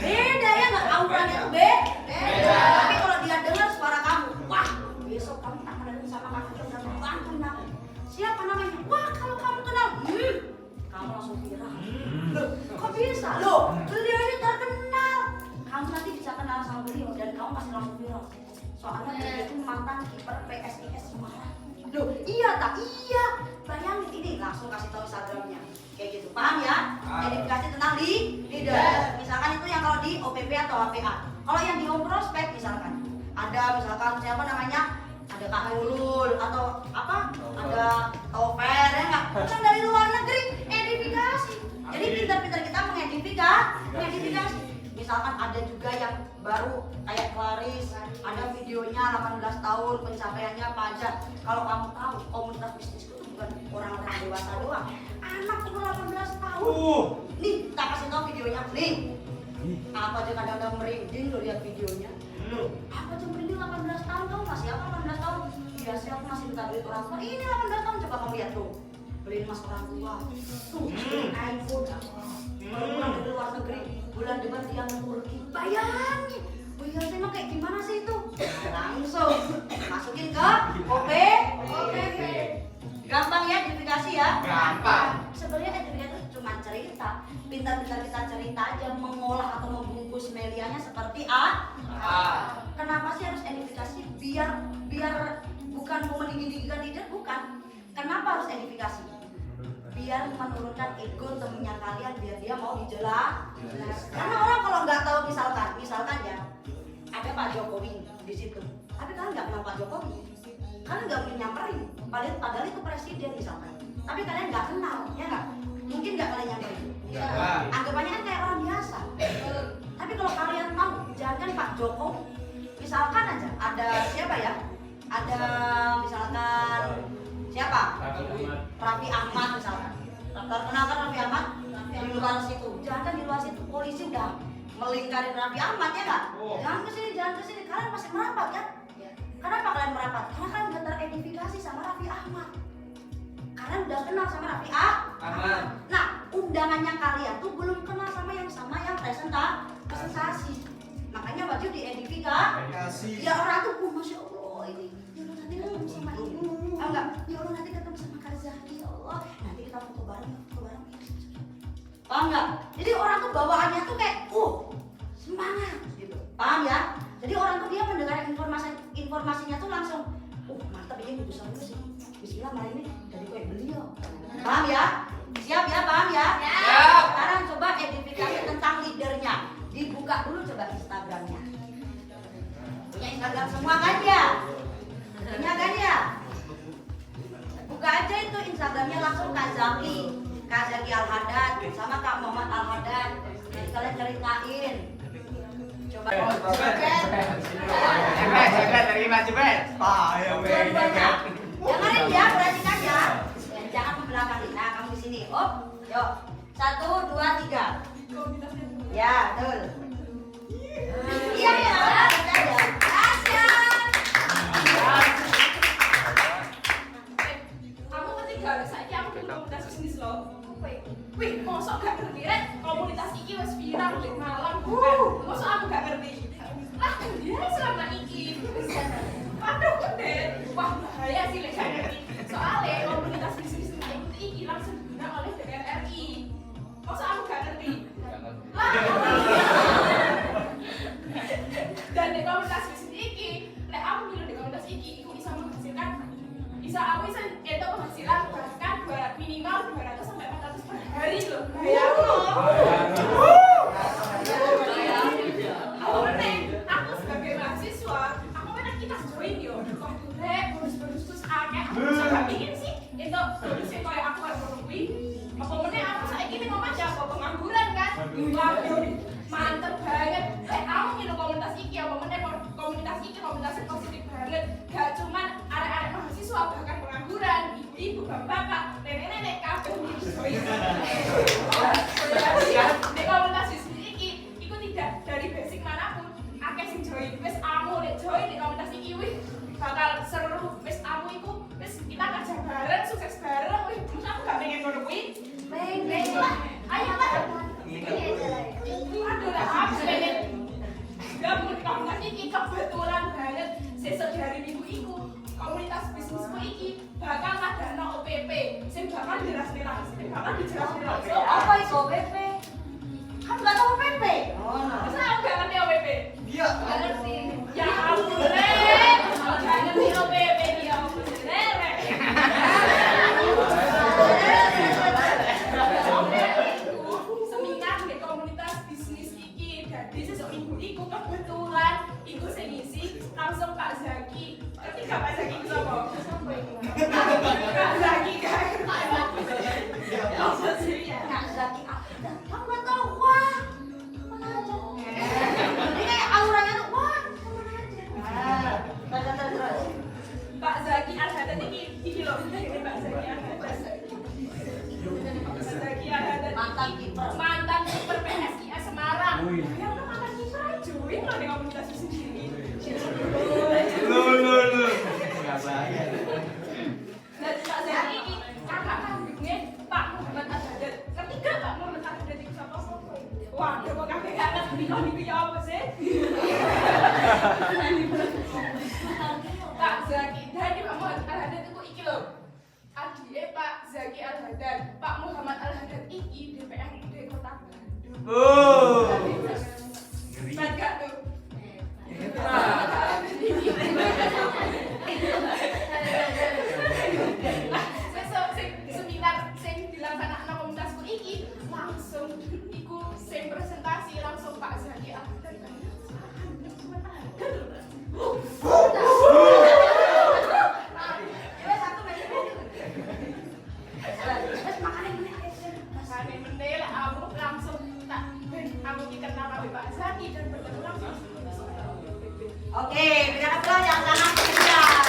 Beda ya nggak? Auranya tuh beda. Tapi kalau dia dengar suara kamu, wah besok kamu tak kenalin sama kakak yang udah ngebantuin aku. Siapa namanya? Wah kalau kamu kenal, kamu langsung viral. Loh, kok bisa? Loh, beliau ini terkenal. Kamu nanti bisa kenal sama beliau dan kamu pasti langsung viral. Soalnya beliau itu mantan kiper PSIS Semarang. Loh, iya tak? Iya. Bayangin ini langsung kasih tahu Instagramnya. Kayak gitu, paham ya? Edifikasi tentang leader. Misalkan itu yang kalau di OPP atau APA. Kalau yang di home prospect misalkan misalkan siapa namanya? Ada Kak Nurul atau apa? Ada Toper ya nggak? Kan dari luar negeri edifikasi. Jadi pintar-pintar kita mengedifikasi. Misalkan ada juga yang baru kayak Claris, ada videonya 18 tahun pencapaiannya apa aja. Kalau kamu tahu komunitas bisnis itu bukan orang-orang dewasa doang, anak umur 18 tahun. Nih, kita kasih tahu videonya nih. Aku aja kadang-kadang merinding loh lihat videonya. Aku aja merinding 18 tahun, kamu masih apa 18 tahun? Iya sih aku masih minta duit orang tua. Ini 18 tahun, coba kamu lihat tuh. Beliin emas orang tua. Tuh, beliin iPhone. Kalau pulang dari luar negeri, bulan depan dia ke Turki. Bayangin. Oh iya sih, emang kayak gimana sih itu? Langsung masukin ke OP. Gampang ya identifikasi ya? Gampang. Sebenarnya identifikasi itu cuma cerita. Pintar-pintar kita cerita aja mengolah atau membungkus medianya seperti A. Kenapa sih harus identifikasi? Biar bukan mau meninggikan ide, bukan. Kenapa harus identifikasi? Biar menurunkan ego temennya kalian, biar dia mau dijelaskan. Karena orang kalau nggak tahu misalkan ya ada Pak Jokowi di situ, tapi kalian nggak kenal Pak Jokowi, kalian nggak mungkin nyamperin. Padahal itu presiden misalkan, tapi kalian nggak kenal, ya nggak? Mungkin nggak kalian nyamperin. Anggapannya kan kayak orang biasa. Tapi kalau kalian tahu, jangan Pak Jokowi, misalkan aja ada siapa ya? Ada misalkan siapa? Raffi Ahmad misalkan. Terkenal kan Raffi Ahmad? Di luar situ. Jangan di luar situ polisi udah melingkari Raffi Ahmad ya nggak? Jangan kesini. Kalian pasti merapat kan? Kenapa kalian merapat? Karena kalian udah teridentifikasi sama Raffi Ahmad. Kalian udah kenal sama Raffi Ahmad. Nah, undangannya kalian tuh belum kenal sama yang presentasi. Makanya wajib diidentifikasi. Ya orang tuh, masya Allah ini. Ya Allah nanti ketemu sama ibu. Enggak, ya Allah nanti ketemu sama Kak Zaki. Ya Allah, nanti kita foto bareng. Paham nggak? Jadi orang tuh bawaannya tuh kayak, semangat gitu. Paham ya? Jadi orang tuh dia mendengar informasinya tuh langsung, mantap ini bagus sih. Bismillah malam ini dari kayak beliau. Paham ya? Siap ya? Paham ya? Siap. Sekarang coba identifikasi tentang leadernya. Dibuka dulu coba Instagramnya. Punya Instagram semua kan ya? Punya kan ya? Buka aja itu Instagramnya langsung Kak Zaki Al-Hadad sama Kak Muhammad Al-Hadad. Jadi kalian ceritain. Coba. Cepet terima cepet. Dengerin ya, perhatikan ya. Jangan membelakangi. Nah, kamu di sini. Yuk. 1, 2, 3. Ya, betul. Iya ya. Aku ketiga, saiki aku kudu komunitas bisnis loh. Wih, mosok gak ngerti rek, komunitas iki wis viral di Malang. Mosok aku gak ngerti. Lah, dia selama iki. Waduh, gede. Wah, bahaya sih lek gak ngerti. Soalnya komunitas bisnis iki langsung digunakan oleh DPR RI. Mosok aku gak ngerti. Lah. Dan di komunitas bisnis iki, lek aku milih di komunitas iki, iku bisa menghasilkan aku bisa itu penghasilan bahkan minimal 200 sampai 400 per hari loh. Aku sebagai mahasiswa, aku pengen kita join yo. Waduh, bonus terus akeh. Aku gak pingin sih itu bonusnya kayak aku harus nungguin. Apa meneh aku saiki ning omah apa pengangguran kan? Waduh, mantep banget. Aku minum komunitas iki apa meneh komunitas iki komunitas positif banget. Gak cuman arek-arek mahasiswa bahkan pengangguran, ibu-ibu, bapak, nenek-nenek kabeh join. Di komunitas iki iku tidak dari basic manapun akeh sing join. Wis amu nek join di komunitas iki wih bakal seru. Wis amu iku wis kita kerja bareng, sukses bareng. Wih, terus aku gak pengen ngono kuwi. Pengen lah. Ayo lah. Aduh lah, aku pengen gabung di komunitas iki kebetulan banget. Sesuk dari minggu iku komunitas bisnisku iki bakal ngadakno OPP sing bakal dirasani langsung. Apa itu OPP? Kamu nggak tahu OPP? Masa aku gak ngerti OPP? Dia Gak ngerti. Ya ampun, Rek. Gak ngerti OPP dia ampun, Rek. Seminar di komunitas bisnis iki. Jadi sesuk minggu iku kebetulan iku sing ngisi langsung Pak Zaki. Ketika Pak Zaki itu apa? Pak Zaki kan. Kak Zaki Al-Hadad. Kamu nggak tahu? Wah, mana aja. Ini kayak auranya tuh, wah, kemana aja. Terus. Pak Zaki Al-Hadad ini loh, ini Pak Zaki Al-Hadad. Pak Zaki Al-Hadad Mantan kiper. PSIS Semarang. Yang terima dengan komunitasnya sendiri. Lu. Enggak bayar. Dan Pak Zaki ini kakak kandungnya Pak Muhammad Al-Haddad. Ketiga Pak Muhammad Al-Haddad itu siapa? Wah, dia mau kakek anak nikah ya apa sih? Pak Zaki, dari Pak Muhammad Al-Haddad itu iki loh. Adiknya Pak Zaki Al-Haddad, Pak Muhammad Al-Haddad iki DPRD Kota Bandung. Oh. Ngeri. Hebat gak tuh? Nah, seminar sing dilaksanakan komunitasku iki langsung iku sing presentasi langsung Pak Zaki Al-Haddad. Makanya menela aku langsung tak aku dikenal oleh Pak Zaki dan bertemu langsung. Oke, berikan aplaus yang sangat meriah.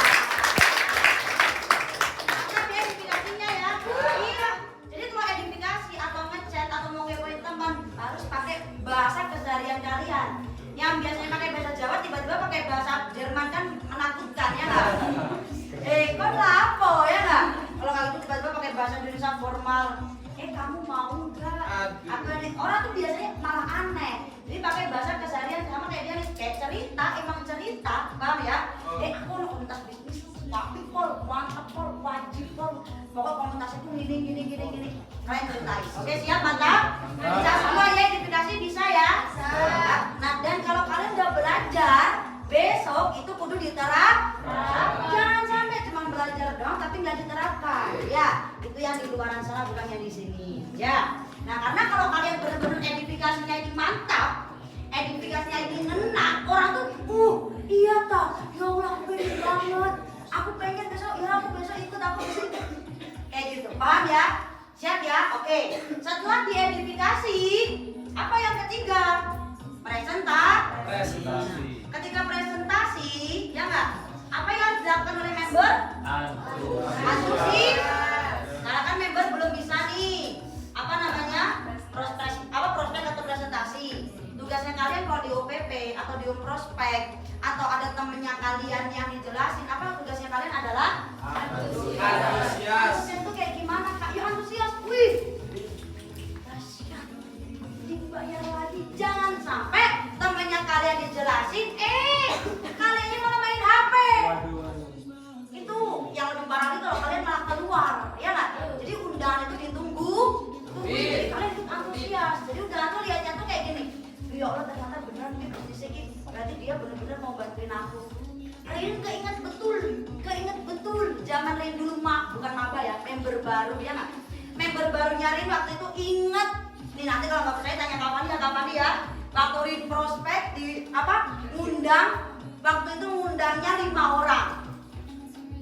Mantap ya edifikasinya ya. Iya. Jadi kalau edifikasi atau ngechat atau mau ngepoin teman harus pakai bahasa keseharian kalian. Yang biasanya pakai bahasa Jawa tiba-tiba pakai bahasa Jerman kan menakutkan ya nggak? Kok lapo ya nggak? Kalau kayak gitu tiba-tiba pakai bahasa Indonesia formal. Kamu mau nggak? Apa nih? Orang tuh biasanya malah aneh. Jadi pakai bahasa keseharian sama kayak dia nih, kayak cerita, emang cerita, paham ya? Aku mau komunitas bisnis, tapi pol, mantap pol, wajib pol. Pokok komunitas itu gini. Kalian ceritain. Oke, siap, mantap? Bisa semua ya, edifikasi bisa ya? Nah, dan kalau kalian udah belajar, besok itu kudu diterapkan. Jangan sampai cuma belajar doang tapi nggak diterapkan. Ya, itu yang di luaran sana bukan yang di sini. Ya. Nah, karena kalau kalian benar-benar edifikasinya ini mantap, edifikasinya ini ngena, orang tuh, iya toh, ya Allah aku pengen banget, aku pengen besok, ya aku besok ikut, aku besok ikut. Kayak gitu, paham ya? Siap ya? Oke. Setelah diedifikasi, apa yang ketiga? Presentasi. Ketika presentasi, ya nggak? Apa yang harus dilakukan oleh member? Antusias. Karena kan member belum bisa nih. Apa namanya? Prospek atau presentasi. Tugasnya kalian kalau di OPP atau di prospek atau ada temennya kalian yang dijelasin, apa tugasnya kalian adalah antusias. Antusias itu kayak gimana Kak? Ya antusias. Wih. Dahsyat. Dibayar lagi. Jangan sampai temennya kalian dijelasin, kaliannya malah main HP. Itu yang lebih parah itu kalau kalian malah keluar, ya nggak? Jadi undangan itu ditunggu. Jadi kalian ikut antusias. Jadi undangan tuh lihatnya tuh kayak gini. Ya Allah ternyata beneran dia bisnisnya gitu. Berarti dia bener-bener mau bantuin aku. Kalian keinget betul. Zaman Rin dulu bukan maba ya, member baru ya nggak? Member baru nyariin waktu itu inget. Nih nanti kalau nggak percaya tanya kapan ya. Waktu Rin prospek di ngundang, waktu itu ngundangnya 5 orang.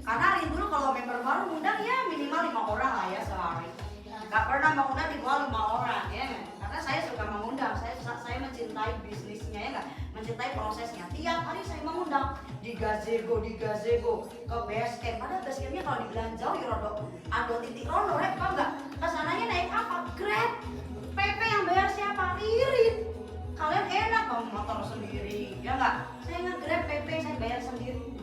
Karena Rin dulu kalau member baru ngundang ya minimal 5 orang lah ya sehari. Gak pernah mengundang di bawah 5 orang ya gak? Karena saya suka mengundang, saya mencintai bisnisnya ya gak? Mencintai prosesnya. Tiap hari saya mengundang di gazebo ke base camp. Padahal base campnya kalau dibilang jauh ya ada titik rondo rek, apa enggak? Kesananya naik apa? Grab. PP yang bayar siapa? Ririn. Kalian enak bawa motor sendiri ya gak? Saya nge-grab PP saya bayar sendiri.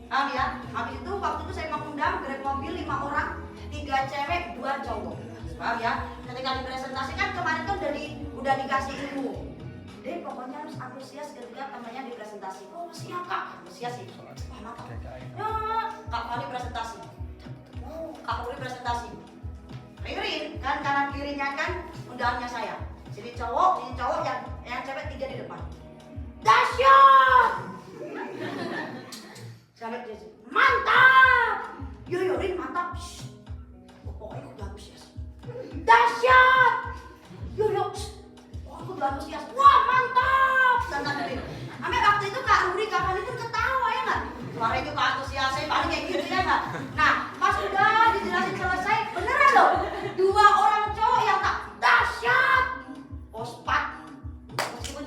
Paham ya? Habis itu waktu itu saya mengundang grab mobil 5 orang, 3 cewek, 2 cowok. Paham ya? Ketika dipresentasikan kemarin kan udah dikasih ilmu. Deh pokoknya harus antusias ketika temannya dipresentasi. Oh siap Kak, antusias sih. Wah mantap. Ya Kak Fani presentasi. Kak Uri presentasi. Ririn kan kanan kirinya kan undangannya saya. Sini cowok yang cewek 3 di depan. Dahsyat. Sampai dia mantap. Yo Rin mantap. Pokoknya aku antusias. Dahsyat. Yo aku antusias. Wah mantap. Sampai waktu itu Kak Rudi kapan itu ketawa ya nggak? Suara itu Kak antusiasnya paling kayak gitu ya nggak? Nah pas udah dijelasin selesai beneran loh 2 orang cowok yang tak dahsyat. Pospat. Meskipun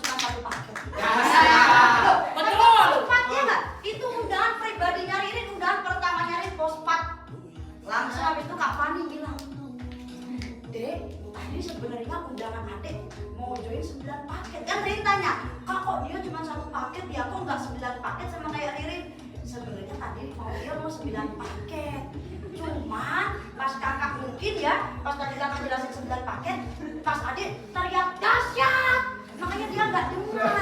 Kak kok dia cuma 1 paket ya, kok nggak 9 paket sama kayak Ririn? Sebenarnya tadi dia mau 9 paket. Cuman pas kakak mungkin ya, pas tadi kakak jelasin 9 paket, pas adik teriak dahsyat, makanya dia nggak dengar.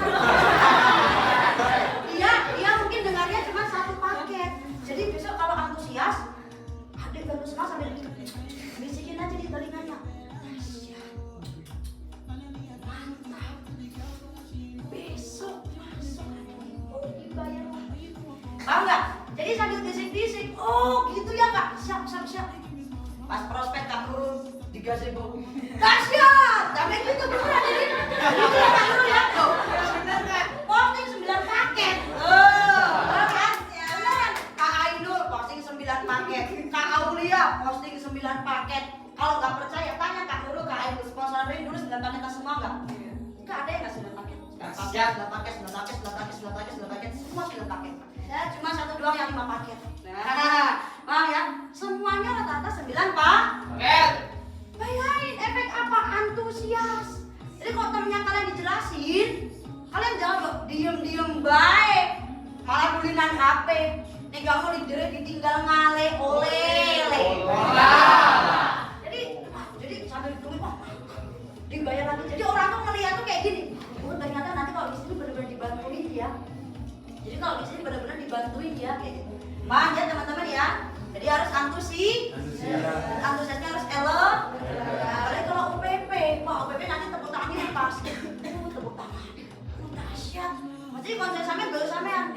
Dia mungkin dengarnya cuma 1 paket. Jadi besok kalau antusias, adik baru semua sambil bisikin aja di telinganya. Dahsyat, mantap, besok masuk dibayar lagi. Paham nggak? Jadi sambil bisik-bisik, oh gitu ya kak, siap. Pas prospek kak turun di gazebo, dahsyat, sampai gitu beneran jadi gitu ya kak Nurul ya, tuh bener kan, posting 9 paket, kan, beneran, Kak Ainul posting 9 paket, Kak Aulia posting 9 paket, kalau nggak percaya tanya Kak Nurul, Kak Ainul sponsorin dulu 9 paket semua nggak? Nggak ada yang nggak 9 paket, 9 paket, semua 9 paket. Ya, cuma 1 doang yang 5 paket. Nah, paham ya? Semuanya rata-rata 9 paket. Bayangin efek apa? Antusias. Jadi kalau temennya kalian dijelasin, kalian jangan kok diem baik, malah bulinan HP. Nih kamu ditinggal ngale oleh. Jadi sambil ditunggu, dibayar lagi. Jadi orang tuh ngeliat tuh kayak gini. Oh ternyata nanti kalau di sini benar-benar dibantuin ya. Jadi kalau di sini benar-benar dibantuin ya kayak gitu. Paham ya teman-teman ya? Jadi harus antusiasnya harus apalagi kalau UPP, wah UPP nanti tepuk tangannya pas. Tepuk tangan. Dahsyat. Maksudnya konsen sampean baru sampean.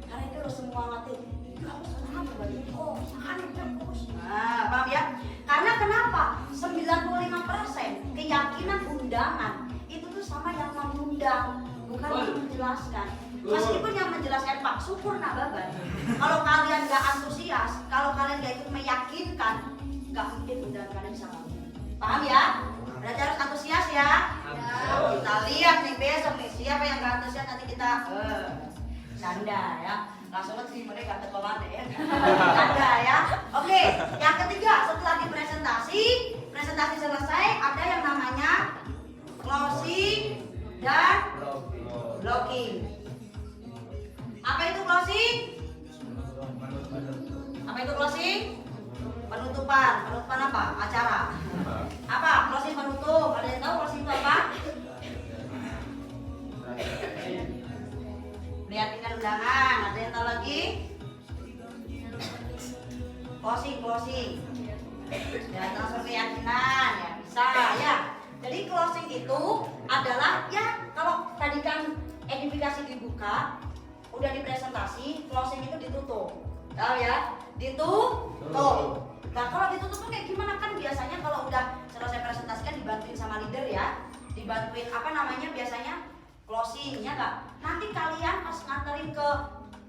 Karena itu lo semua ngatin. Kamu senang berbagi. Oh, sangat terus. Nah, paham ya? Karena kenapa? 95% keyakinan undangan itu tuh sama yang mengundang, bukan yang menjelaskan. Meskipun yang menjelaskan Pak Syukur Nababan, kalau kalian gak antusias, kalau kalian gak ikut meyakinkan, gak mungkin undangan kalian bisa ngomong. Paham ya? Berarti harus antusias ya. Kita lihat nih besok nih siapa yang gak antusias, nanti kita canda ya. Langsung sih mereka gak terkomande ya. Canda ya. Oke, yang ketiga setelah presentasi selesai, ada yang namanya closing dan blocking. Apa itu closing? Apa itu closing? Penutupan apa? Acara. Apa? Closing penutup. Ada yang tahu closing itu apa? Meyakinkan undangan. Ada yang tahu lagi? Closing. Ya, transfer keyakinan ya bisa ya. Jadi closing itu adalah ya kalau tadi kan edifikasi dibuka, udah dipresentasi, closing itu ditutup. Tahu ya? Ditutup. Nah, kalau ditutup tuh kayak gimana kan biasanya kalau udah selesai presentasi kan dibantuin sama leader ya. Dibantuin apa namanya biasanya closing ya enggak? Nanti kalian pas nganterin ke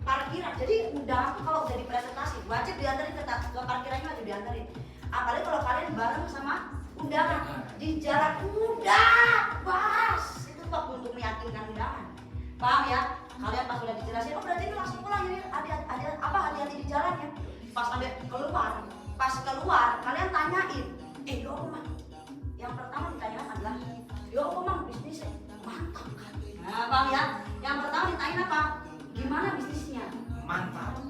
parkiran. Jadi undangan tuh kalau udah dipresentasi wajib dianterin ke parkirannya, wajib dianterin. Apalagi kalau kalian bareng sama undangan di jalan udah pas itu kok untuk meyakinkan undangan. Paham ya? Kalian pas udah dijelasin, oh berarti ini langsung pulang ini hati-hati di jalan ya. Pas keluar, kalian tanyain, yo Mang. Yang pertama ditanyakan adalah, yo Mang bisnisnya mantap kan? Nah, paham ya? Yang pertama ditanyain apa? Gimana bisnisnya? Mantap.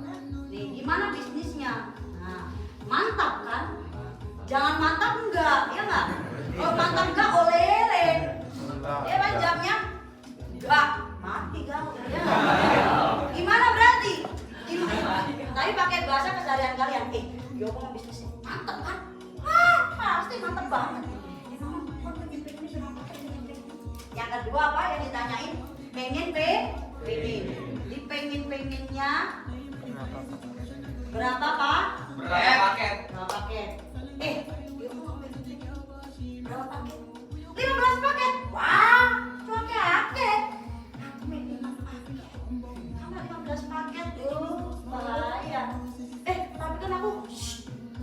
Nih, gimana bisnisnya? Nah, mantap kan? Jangan mantap enggak, ya enggak? Kalau mantap enggak oleh. Ya kan jamnya enggak mati kamu ya. Gimana berarti? Tapi pakai bahasa keseharian kalian. Yo mau bisnisnya mantap kan? Pasti mantap banget. Yang kedua apa yang ditanyain? Pengen. Pengennya berapa Pak? Berapa paket? Berapa paket? Berapa paket? 15 paket. Wah, cuma paket. Aku main 5 paket. Sama 15 paket. Bahaya. Tapi kan aku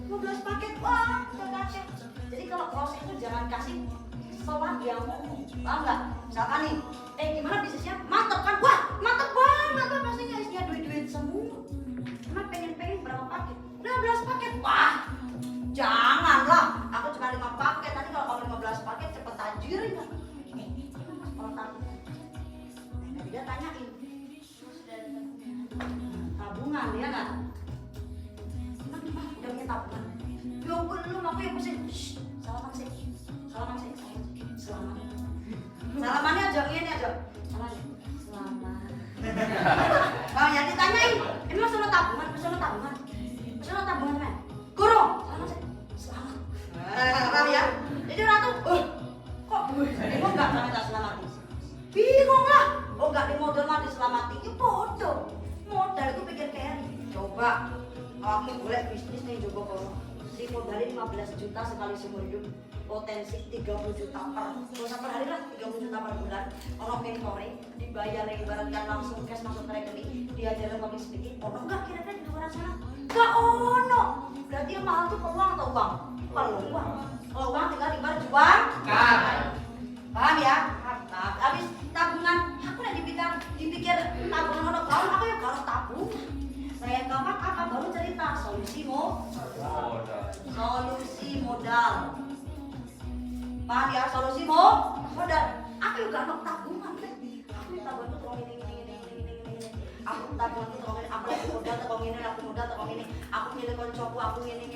15 paket. Wah, paket. Jadi kalau closing itu jangan kasih soal dia ngomong. Paham enggak? Misalkan nih, gimana bisnisnya? Mantap kan? Wah, mantap banget kan pastinya isinya duit-duit semua. Cuma pengen berapa paket? 15 paket. Wah, janganlah. Aku cuma 5 paket. Nanti kalau kamu 15 paket cepet tajirnya. Kalau takut dia tanyain Sudah ada tabungan ya nggak? Emang gimana? Udah punya tabungan? Ya belum, aku yang pusing. Shh, salaman sih, selamat. Salamannya aja, ini aja. Selamat. Kalau yang ditanyain, emang soal tabungan, soal tabungan kan? Guru, selamat. Tahu ya? Jadi orang tuh, kok bingung nggak sama tak selamatin? Bingung lah. Oh nggak di modal mah diselamatin, ya bodoh. Modal itu pikir carry. Coba, kamu boleh bisnis nih coba kalau si modalin 15 juta sekali seumur hidup, potensi 30 juta per hari lah, 30 juta per bulan. Ono mentoring, dibayar ibaratkan langsung cash masuk ke rekening, diajarin public speaking. Ono nggak kira-kira di luar sana? Nggak ono. Berarti yang mahal tuh peluang atau uang? Peluang. Kalau uang tinggal dibayar jual. Paham ya? Habis tabungan, aku udah dipikir tabungan ono tahun, aku ya kalau tabung. Saya gampang apa baru cerita solusi modal. Paham ya? Solusi modal. Aku juga mau tabungan kan. Aku tabungan tuh tolong ini. Aku tabungan tuh tolong ini. Aku lagi modal tolong ini. Aku milih koncoku. Aku ini.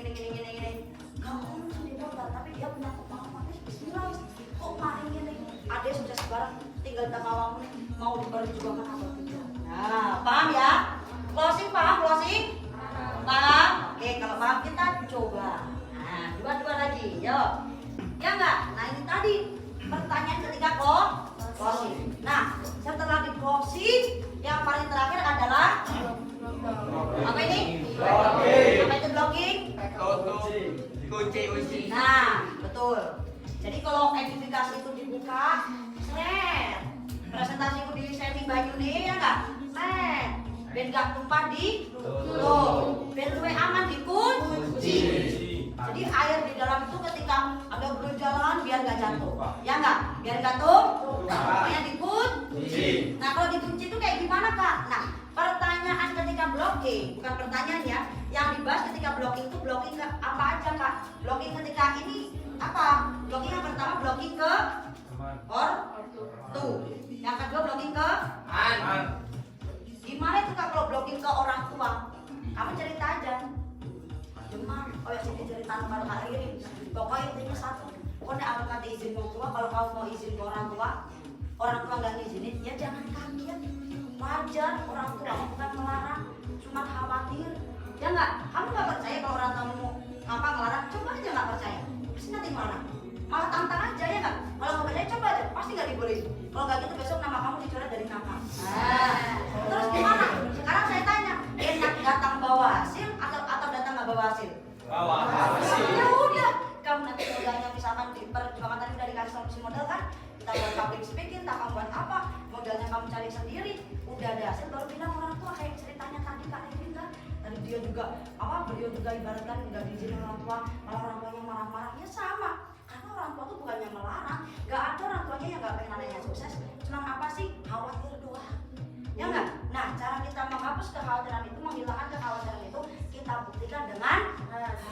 Gak mau sendiri modal, tapi dia punya kemauan. Bismillah. Kok main ini? Ada sudah sebarang. Tinggal tak mau mau diperjuangkan apa tidak. Nah, paham ya? Closing paham? Paham? Oke, kalau paham kita coba. Nah, dua lagi, yuk. Ya enggak? Nah ini tadi pertanyaan ketika closing. Nah, setelah di closing, yang paling terakhir adalah apa ini? Apa itu blocking? Kunci. Nah, betul. Jadi kalau edifikasi itu dibuka, presentasi itu di setting baju nih, ya enggak? Ben gak tumpah di ben luwe aman dikunci. Jadi air di dalam itu ketika ada berjalan biar gak jatuh, ya enggak? Biar gak makanya dikunci. Nah kalau dikunci itu kayak gimana kak? Nah pertanyaan ketika blocking, bukan pertanyaan ya, yang dibahas ketika blocking itu blocking ke apa aja kak? Blocking ketika ini apa? Blocking yang pertama blocking ke ortu, yang kedua blocking ke gimana itu kak kalau blocking ke orang tua? Kamu cerita aja. Demam, oh ya sini cerita pada hari ini. Pokoknya intinya satu. Pokoknya aku kata izin orang tua, kalau kamu mau izin ke orang tua nggak ngizinin, ya jangan kaget. Wajar orang tua bukan melarang, cuma khawatir. Ya nggak? Kamu nggak percaya kalau orang tamu apa ngelarang? Coba aja nggak percaya, pasti nanti marah. Malah tantang aja ya nggak? Kalau nggak percaya coba aja, pasti nggak dibolehin. Kalau nggak gitu besok nama kamu dicoret dari kakak. Terus gimana? Sekarang saya tanya, enak datang bawa hasil atau datang nggak bawa hasil? Bawa hasil. Ya udah, kamu nanti modalnya misalkan di perjuangan tadi udah dikasih solusi modal kan? Kita buat public speaking, tak buat apa? Modalnya kamu cari sendiri, udah ada hasil baru bilang orang tua kayak ceritanya tadi kak Evin kan? Tadi dia juga beliau juga ibaratkan nggak diizinin orang tua, malah orang tuanya marah-marah, ya sama. Karena orang tua tuh bukannya melarang, nggak ada orang tuanya yang nggak pengen anaknya sukses, cuma apa sih khawatir doang, ya nggak? Nah cara kita menghapus kekhawatiran itu, menghilangkan kekhawatiran itu, kita buktikan dengan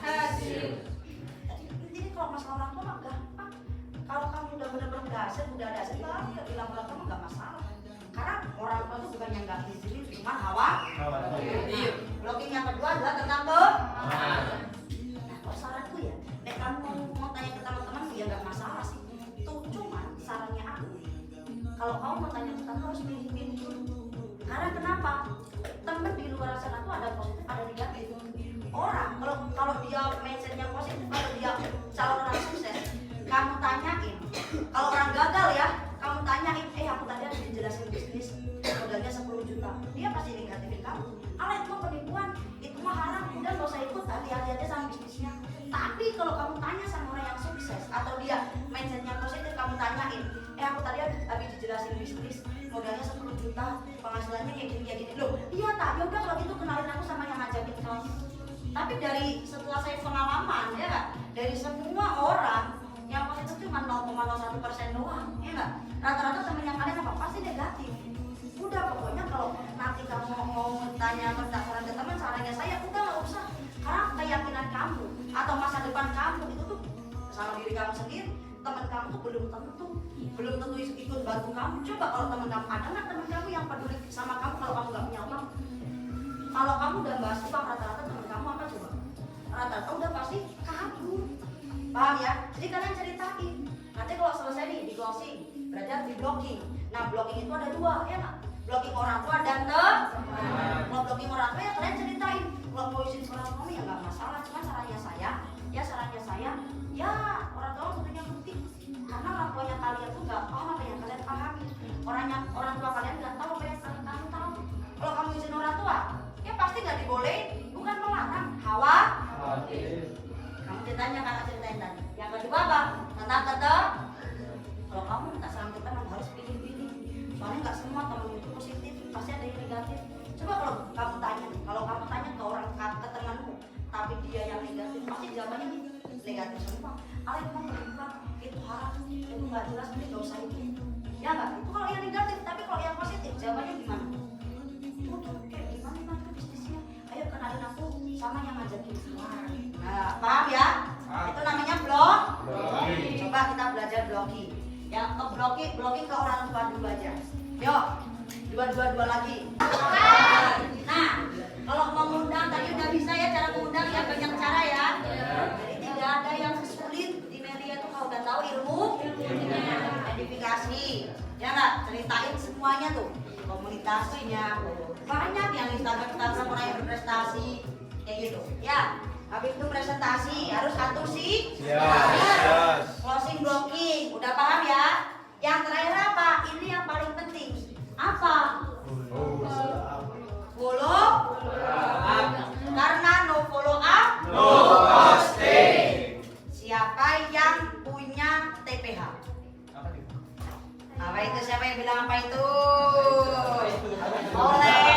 hasil. Jadi intinya kalau masalah orang tua mah gampang. Kalau kamu udah benar-benar berhasil, udah ada hasil, baru ya bilang orang tua nggak masalah. Karena orang tua tuh bukan yang nggak izinin, cuma khawatir. Blocking yang kedua adalah tentang nah, kalau saranku ya, kamu mau tanya ke teman-teman ya nggak masalah sih. Tuh cuman sarannya aku, kalau kamu mau tanya ke teman harus pilih-pilih dulu. Karena kenapa? Temen di luar sana tuh ada positif, ada negatif. Orang kalau dia mindsetnya positif, kalau dia calon orang sukses, kamu tanyain. Kalau orang gagal ya, kamu tanyain, aku tadi harus dijelasin bisnis modalnya 10 juta. Dia pasti negatifin kamu. Itu mah penipuan, itu mah haram, udah gak usah ikut, hati-hati aja sama bisnisnya. Tapi kalau kamu tanya sama orang yang sukses atau dia mindsetnya positif, kamu tanyain, aku tadi habis dijelasin bisnis modalnya 10 juta, penghasilannya kayak gini. Loh, iya tak, yaudah kalau gitu kenalin aku sama yang ngajakin kamu. Tapi dari setelah saya pengalaman ya gak, dari semua orang yang positif cuma 0,01% doang, ya gak? Rata-rata temen yang kalian apa? Pasti negatif. Udah pokoknya kalau nanti kamu mau tanya saran ke teman, sarannya saya udah gak usah. Karena keyakinan kamu atau masa depan kamu itu tuh sama diri kamu sendiri. Teman kamu tuh belum tentu ikut bantu kamu. Coba kalau teman kamu ada nggak teman kamu yang rata-rata udah pasti kabur. Paham ya? Jadi kalian ceritain. Nanti kalau selesai nih di closing, berarti harus di blocking. Nah blocking itu ada dua, ya nggak? Blocking orang tua dan teman. Kalau blocking orang tua ya kalian ceritain. Kalau mau izin orang tua ya nggak masalah. Cuma sarannya saya, ya orang tua tentunya penting. Karena orang tuanya kalian tuh nggak paham apa yang kalian pahami. Orang tua kalian nggak tahu apa yang kalian tahu. Kalau kamu izin orang tua, ya pasti nggak dibolehin. Bukan melarang. Hawa. Kamu ceritanya kakak ceritain tadi. Yang kedua apa? Tetap. Kalau kamu minta saran kita memang harus pilih-pilih. Soalnya nggak semua temen itu positif, pasti ada yang negatif. Coba kalau kamu tanya ke orang ke temanmu, tapi dia yang negatif, pasti jawabannya negatif semua. Itu bukan, itu haram, itu nggak jelas, ini nggak usah itu. Ya nggak? Itu kalau yang negatif, tapi kalau yang positif, jawabannya gimana? Itu tuh kayak gimana tuh bisnisnya? Ayo kenalin aku sama yang ngajakin. Nah, paham ya? Itu namanya blocking. Coba kita belajar blocking. Yang ke blocking ke orang tua dulu aja. Yuk, dua lagi. Nah, kalau mengundang tadi udah bisa ya cara mengundang ya, banyak cara ya. Jadi tidak ada yang sulit di media itu kalau udah tahu ilmu identifikasi. Ya nggak? Ceritain semuanya tuh, komunikasinya. Banyak yang Instagram orang yang berprestasi kayak gitu. Ya. Habis itu presentasi harus satu sih. Closing blocking, udah paham ya? Yang terakhir apa? Ini yang paling penting. Apa? Follow up. Karena no follow up, no posting. Siapa yang punya TPH? Apa itu? Siapa yang bilang apa itu? Oleh.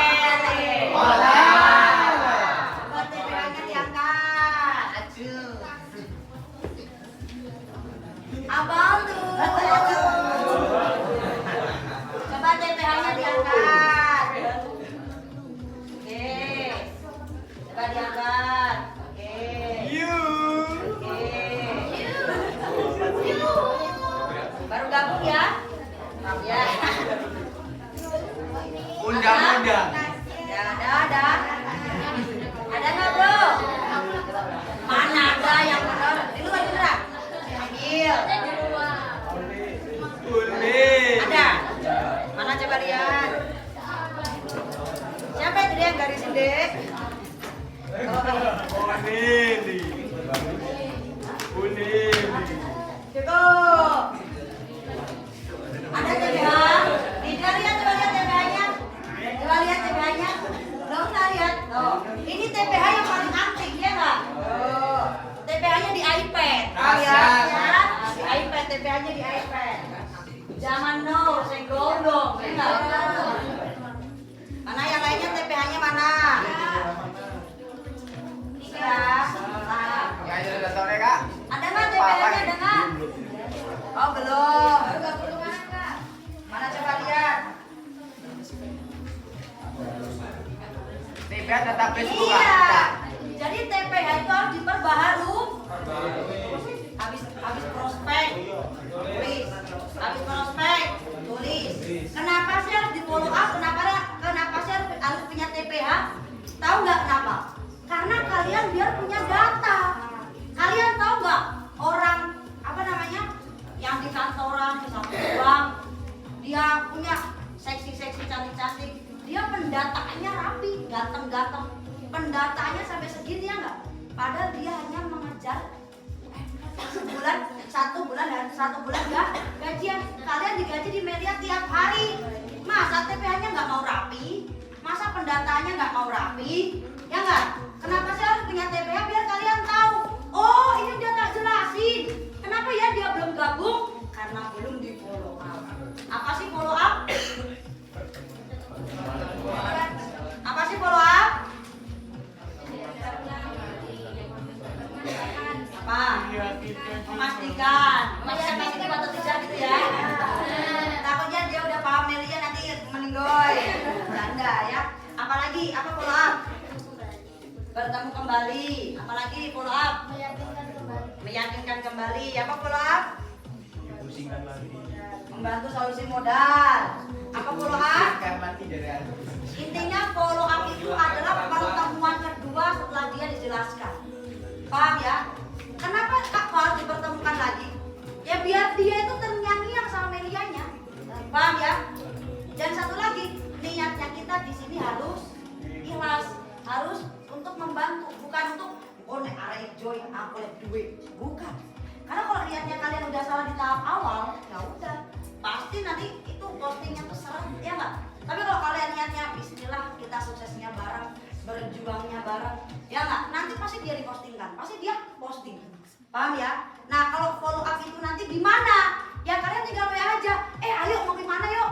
Abang tuh. Coba TPH-nya diangkat. Oke. Coba diangkat. Oke. Baru gabung ya? Ya. Undang-undang. Ya, ada. Ada nggak bro? Mana ada yang benar? Di luar beneran. Ambil. Ada. Mana coba lihat. Siapa itu dia yang garisin dek? Cukup. Ada TPH? Tidak lihat, coba lihat TPH-nya. Coba lihat TPH-nya. Nggak usah lihat. Tuh. Ini TPH yang paling antik ya nggak? TPH-nya di iPad. Lihat ya. Di iPad, TPH-nya di iPad. Zaman now, saya gondong. Ya nggak? Mana yang lainnya TPH-nya mana? Ya. Ya, sudah sore Kak. Ada nggak TPH-nya? Ada nggak? Oh belum. Mana coba lihat? TPH tetap Facebook Iya. Kak. Jadi TPH itu harus diperbaharui. Habis prospek, tulis. Habis prospek, tulis. Kenapa sih harus di follow up? Kenapa sih harus punya TPH? Tahu nggak kenapa? Karena kalian biar punya data. Kalian tahu nggak orang apa namanya yang di kantoran, di satu bank, dia punya seksi-seksi cantik-cantik, dia pendataannya rapi, ganteng-ganteng, pendataannya sampai segini ya nggak? Padahal dia hanya mengejar satu bulan ya gajian. Kalian digaji di media tiap hari, masa TPH-nya nggak mau rapi, masa pendataannya nggak mau rapi, ya nggak? Kenapa sih harus punya TPH? Biar kalian tahu, oh ini dia tak jelasin, kenapa ya dia belum gabung? Karena belum di follow up. Apa sih follow up? Apa sih follow up? Apa? Memastikan atau tidak gitu ya. Takutnya dia udah paham Melia nanti meninggoy. Canda ya. Apalagi apa follow up? Bertemu kembali. Apalagi follow up? Meyakinkan kembali. Apa follow up? Membantu solusi modal. Apa follow up? Intinya follow up itu adalah pertemuan kedua setelah dia dijelaskan. Ya biar dia itu terngiang-ngiang sama Melianya. Paham ya? Dan satu lagi, niatnya kita di sini harus ikhlas, harus untuk membantu, bukan untuk nek arek join aku lihat duit, bukan. Karena kalau niatnya kalian udah salah di tahap awal, ya udah pasti nanti itu postingnya tuh serem, ya nggak? Tapi kalau kalian niatnya bismillah kita suksesnya bareng, berjuangnya bareng, ya nggak? Nanti pasti dia dipostingkan, pasti dia posting. Paham ya? Nah kalau follow up itu nanti gimana? Ya kalian tinggal WA aja. Ayo mau gimana yuk?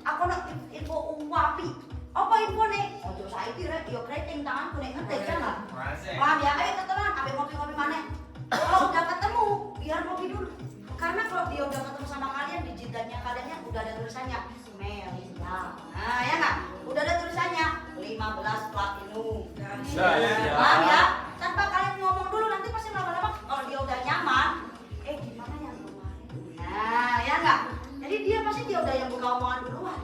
Aku nak info wapi. Apa info nih? Ojo saiki rek yo kreting tanganku nek ngetik ya enggak? Paham ya? Ayo ketemuan, ambil ngopi-ngopi mana? Kalau udah ketemu, biar ngopi dulu. Karena kalau dia udah ketemu sama kalian di jidatnya kaliannya udah ada tulisannya Melia. Nah, ya enggak? Udah ada tulisannya 15 platinum. Paham ya? Tanpa kalian ngomong dulu nanti pasti lama-lama kalau dia udah nyaman, gimana yang kemarin? Nah, ya enggak? Jadi dia pasti dia udah yang buka omongan duluan.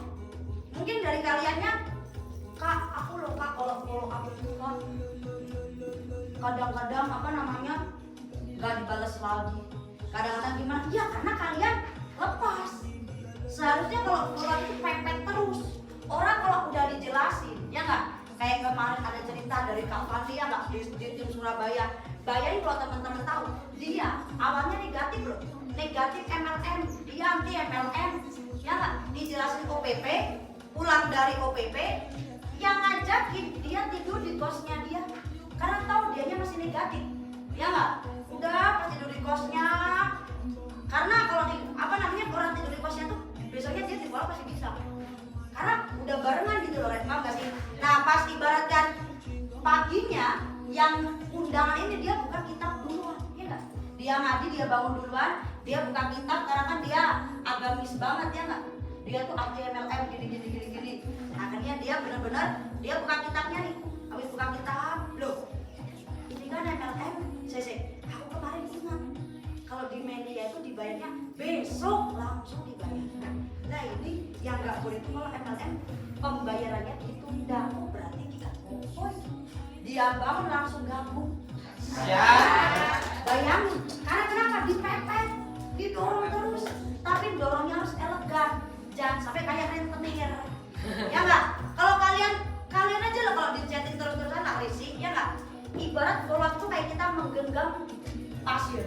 Mungkin dari kaliannya, Kak, aku loh Kak kalau follow aku tuh Kak kadang-kadang apa namanya nggak dibales lagi. Kadang-kadang gimana? Ya karena kalian lepas. Seharusnya kalau follow itu pepet terus. Orang kalau udah dijelasin, ya nggak? Kayak kemarin ada cerita dari Kak Fandi ya nggak di tim Surabaya. Bayangin kalau teman-teman tahu, dia awalnya negatif loh, negatif MLM, dia anti MLM, ya nggak? Dijelasin OPP, pulang dari OPP, yang ngajakin dia tidur di kosnya dia, karena tahu dianya masih negatif, ya nggak? Udah pas tidur di kosnya, karena kalau di apa namanya orang tidur di kosnya tuh besoknya dia di bawah pasti bisa, karena udah barengan gitu loh, paham nggak sih? Nah pas ibaratkan paginya yang undangan ini dia buka kitab duluan, ya nggak? Dia ngaji, dia bangun duluan, dia buka kitab karena kan dia agamis banget, ya nggak? Dia tuh anti MLM gini. Akhirnya dia benar-benar dia buka kitabnya nih, habis buka kitab, loh ini kan MLM, aku kemarin ingat kalau di media itu dibayarnya besok langsung dibayar. Nah ini yang nggak boleh itu kalau MLM pembayarannya ditunda, berarti kita poin. Dia bangun langsung gabung. Ya. Bayangin, karena kenapa? Dipepet, didorong terus. Tapi dorongnya harus elegan, jangan sampai kayak rentenir. Ya nggak? Kalau kalian aja loh kalau di chatting terus-terusan nggak risih, ya nggak? Ibarat follow itu kayak kita menggenggam pasir.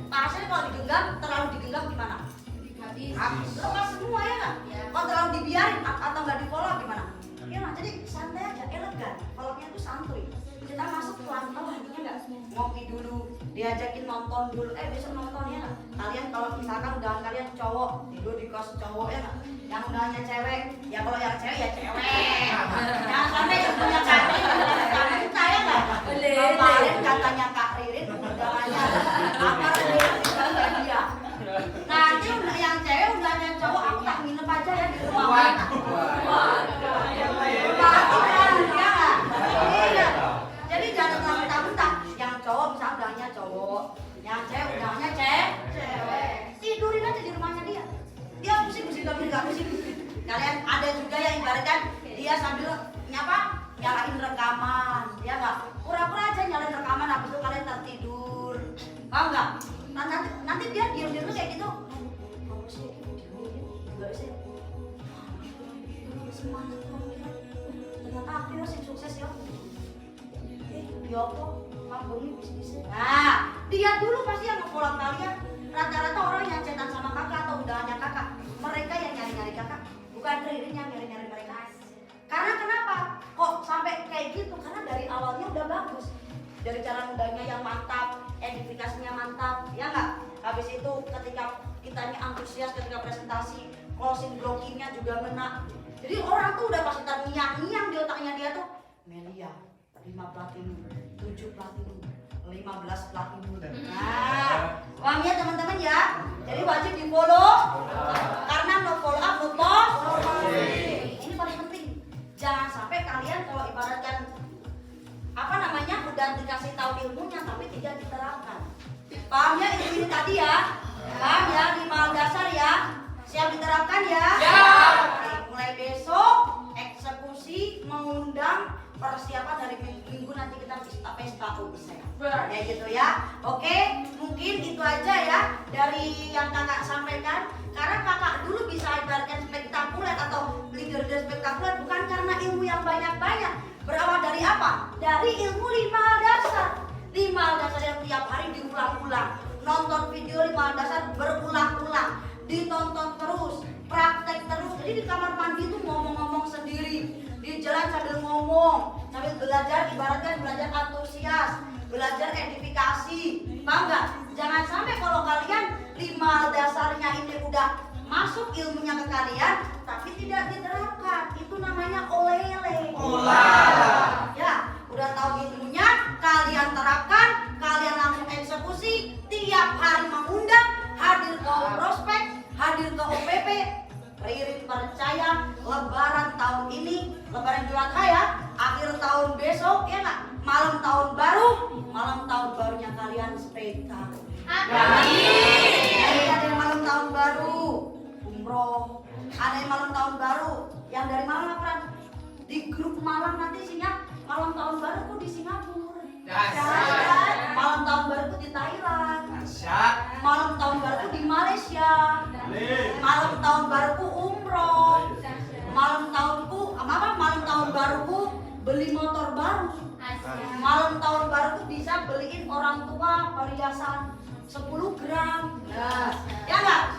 Pasir kalau digenggam, terlalu digenggam gimana? Habis. Lepas semua ya nggak? Kalau terlalu dibiarin atau nggak di follow gimana? Ya nggak? Jadi santai aja, elegan. Follow-nya itu santuy. Kita masuk pelan-pelan, ya nggak? Ngopi dulu, diajakin nonton dulu. Besok nonton ya nggak? Kalian kalau misalkan undangan kalian cowok, tidur di kos cowok ya nggak? Yang undangannya cewek, ya kalau yang cewek ya cewek. Jangan sampai yang punya kaki, kita ya nggak? Kemarin katanya Kak Ririn undangannya apa dia. Nanti yang cewek undangannya cowok, aku tak nginep aja ya di rumah. Jadi jangan mentah-mentah. Yang cowok misalnya undangannya cowok, yang cewek undangannya cewek. Tidurin aja di rumahnya dia. Dia pusing-pusing nggak pusing. Kalian ada juga yang ibaratkan dia sambil nyalain rekaman, ya nggak? Pura-pura aja nyalain rekaman, habis itu kalian tertidur, paham nggak? Nanti dia diam-diam kayak gitu. Kamu sih nggak sih? Semangat ternyata aku masih sukses ya. Ya kok ngabungi bisnisnya. Nah, dia dulu pasti yang nge-follow kalian. Rata-rata orang yang chatan sama kakak atau undangannya kakak, mereka yang nyari-nyari kakak, bukan Ririn yang nyari-nyari mereka. Karena kenapa? Kok sampai kayak gitu? Karena dari awalnya udah bagus. Dari cara undangnya yang mantap, edifikasinya mantap, ya nggak? Habis itu ketika kitanya antusias ketika presentasi, closing blockingnya juga ngena. Jadi orang tuh udah pasti terngiang-ngiang di otaknya dia tuh, Melia 5 platinum, 7 platinum, 15 platinum. Nah, paham ya teman-teman ya? Jadi wajib di follow, karena no follow up, no post. Ini paling penting. Jangan sampai kalian kalau ibaratkan udah dikasih tahu ilmunya tapi tidak diterapkan. Paham ya ini tadi ya? Paham ya 5 hal dasar ya? Siap diterapkan ya? Oke, mulai besok eksekusi mengundang persiapan dari minggu nanti kita pesta usia. Benar. Ya gitu ya. Oke, mungkin itu aja ya dari yang kakak sampaikan. Karena kakak dulu bisa ibaratkan spektakuler atau leader spektakuler bukan karena ilmu yang banyak-banyak. Berawal dari apa? Dari ilmu 5 hal dasar. 5 hal dasar yang tiap hari diulang-ulang. Nonton video 5 hal dasar berulang-ulang. Ditonton terus, praktek terus. Jadi di kamar mandi itu ngomong-ngomong sendiri. Di jalan sambil ngomong, sambil belajar, ibaratkan belajar antusias, belajar edifikasi. Paham nggak? Jangan sampai kalau kalian 5 hal dasarnya ini udah masuk ilmunya ke kalian, tapi tidak diterapkan. Itu namanya olele. Ya, udah tahu ilmunya, kalian terapkan, kalian langsung eksekusi. Tiap hari mengundang, hadir ke prospek, hadir ke OPP. Ririn percaya lebaran tahun ini, lebaran Idul Adha ya, akhir tahun besok ya nggak, malam tahun barunya kalian spektakuler. Ada yang malam tahun baru umroh, ada yang malam tahun baru yang dari malam laporan di grup malam nanti isinya malam tahun baruku di Singapura. Dahsyat. Malam tahun baruku di Thailand. Dahsyat. Malam tahun baruku di Malaysia. Malam tahun baruku umroh. Malam tahun baruku beli motor baru. Malam tahun baruku bisa beliin orang tua perhiasan 10 gram. Nah, ya enggak?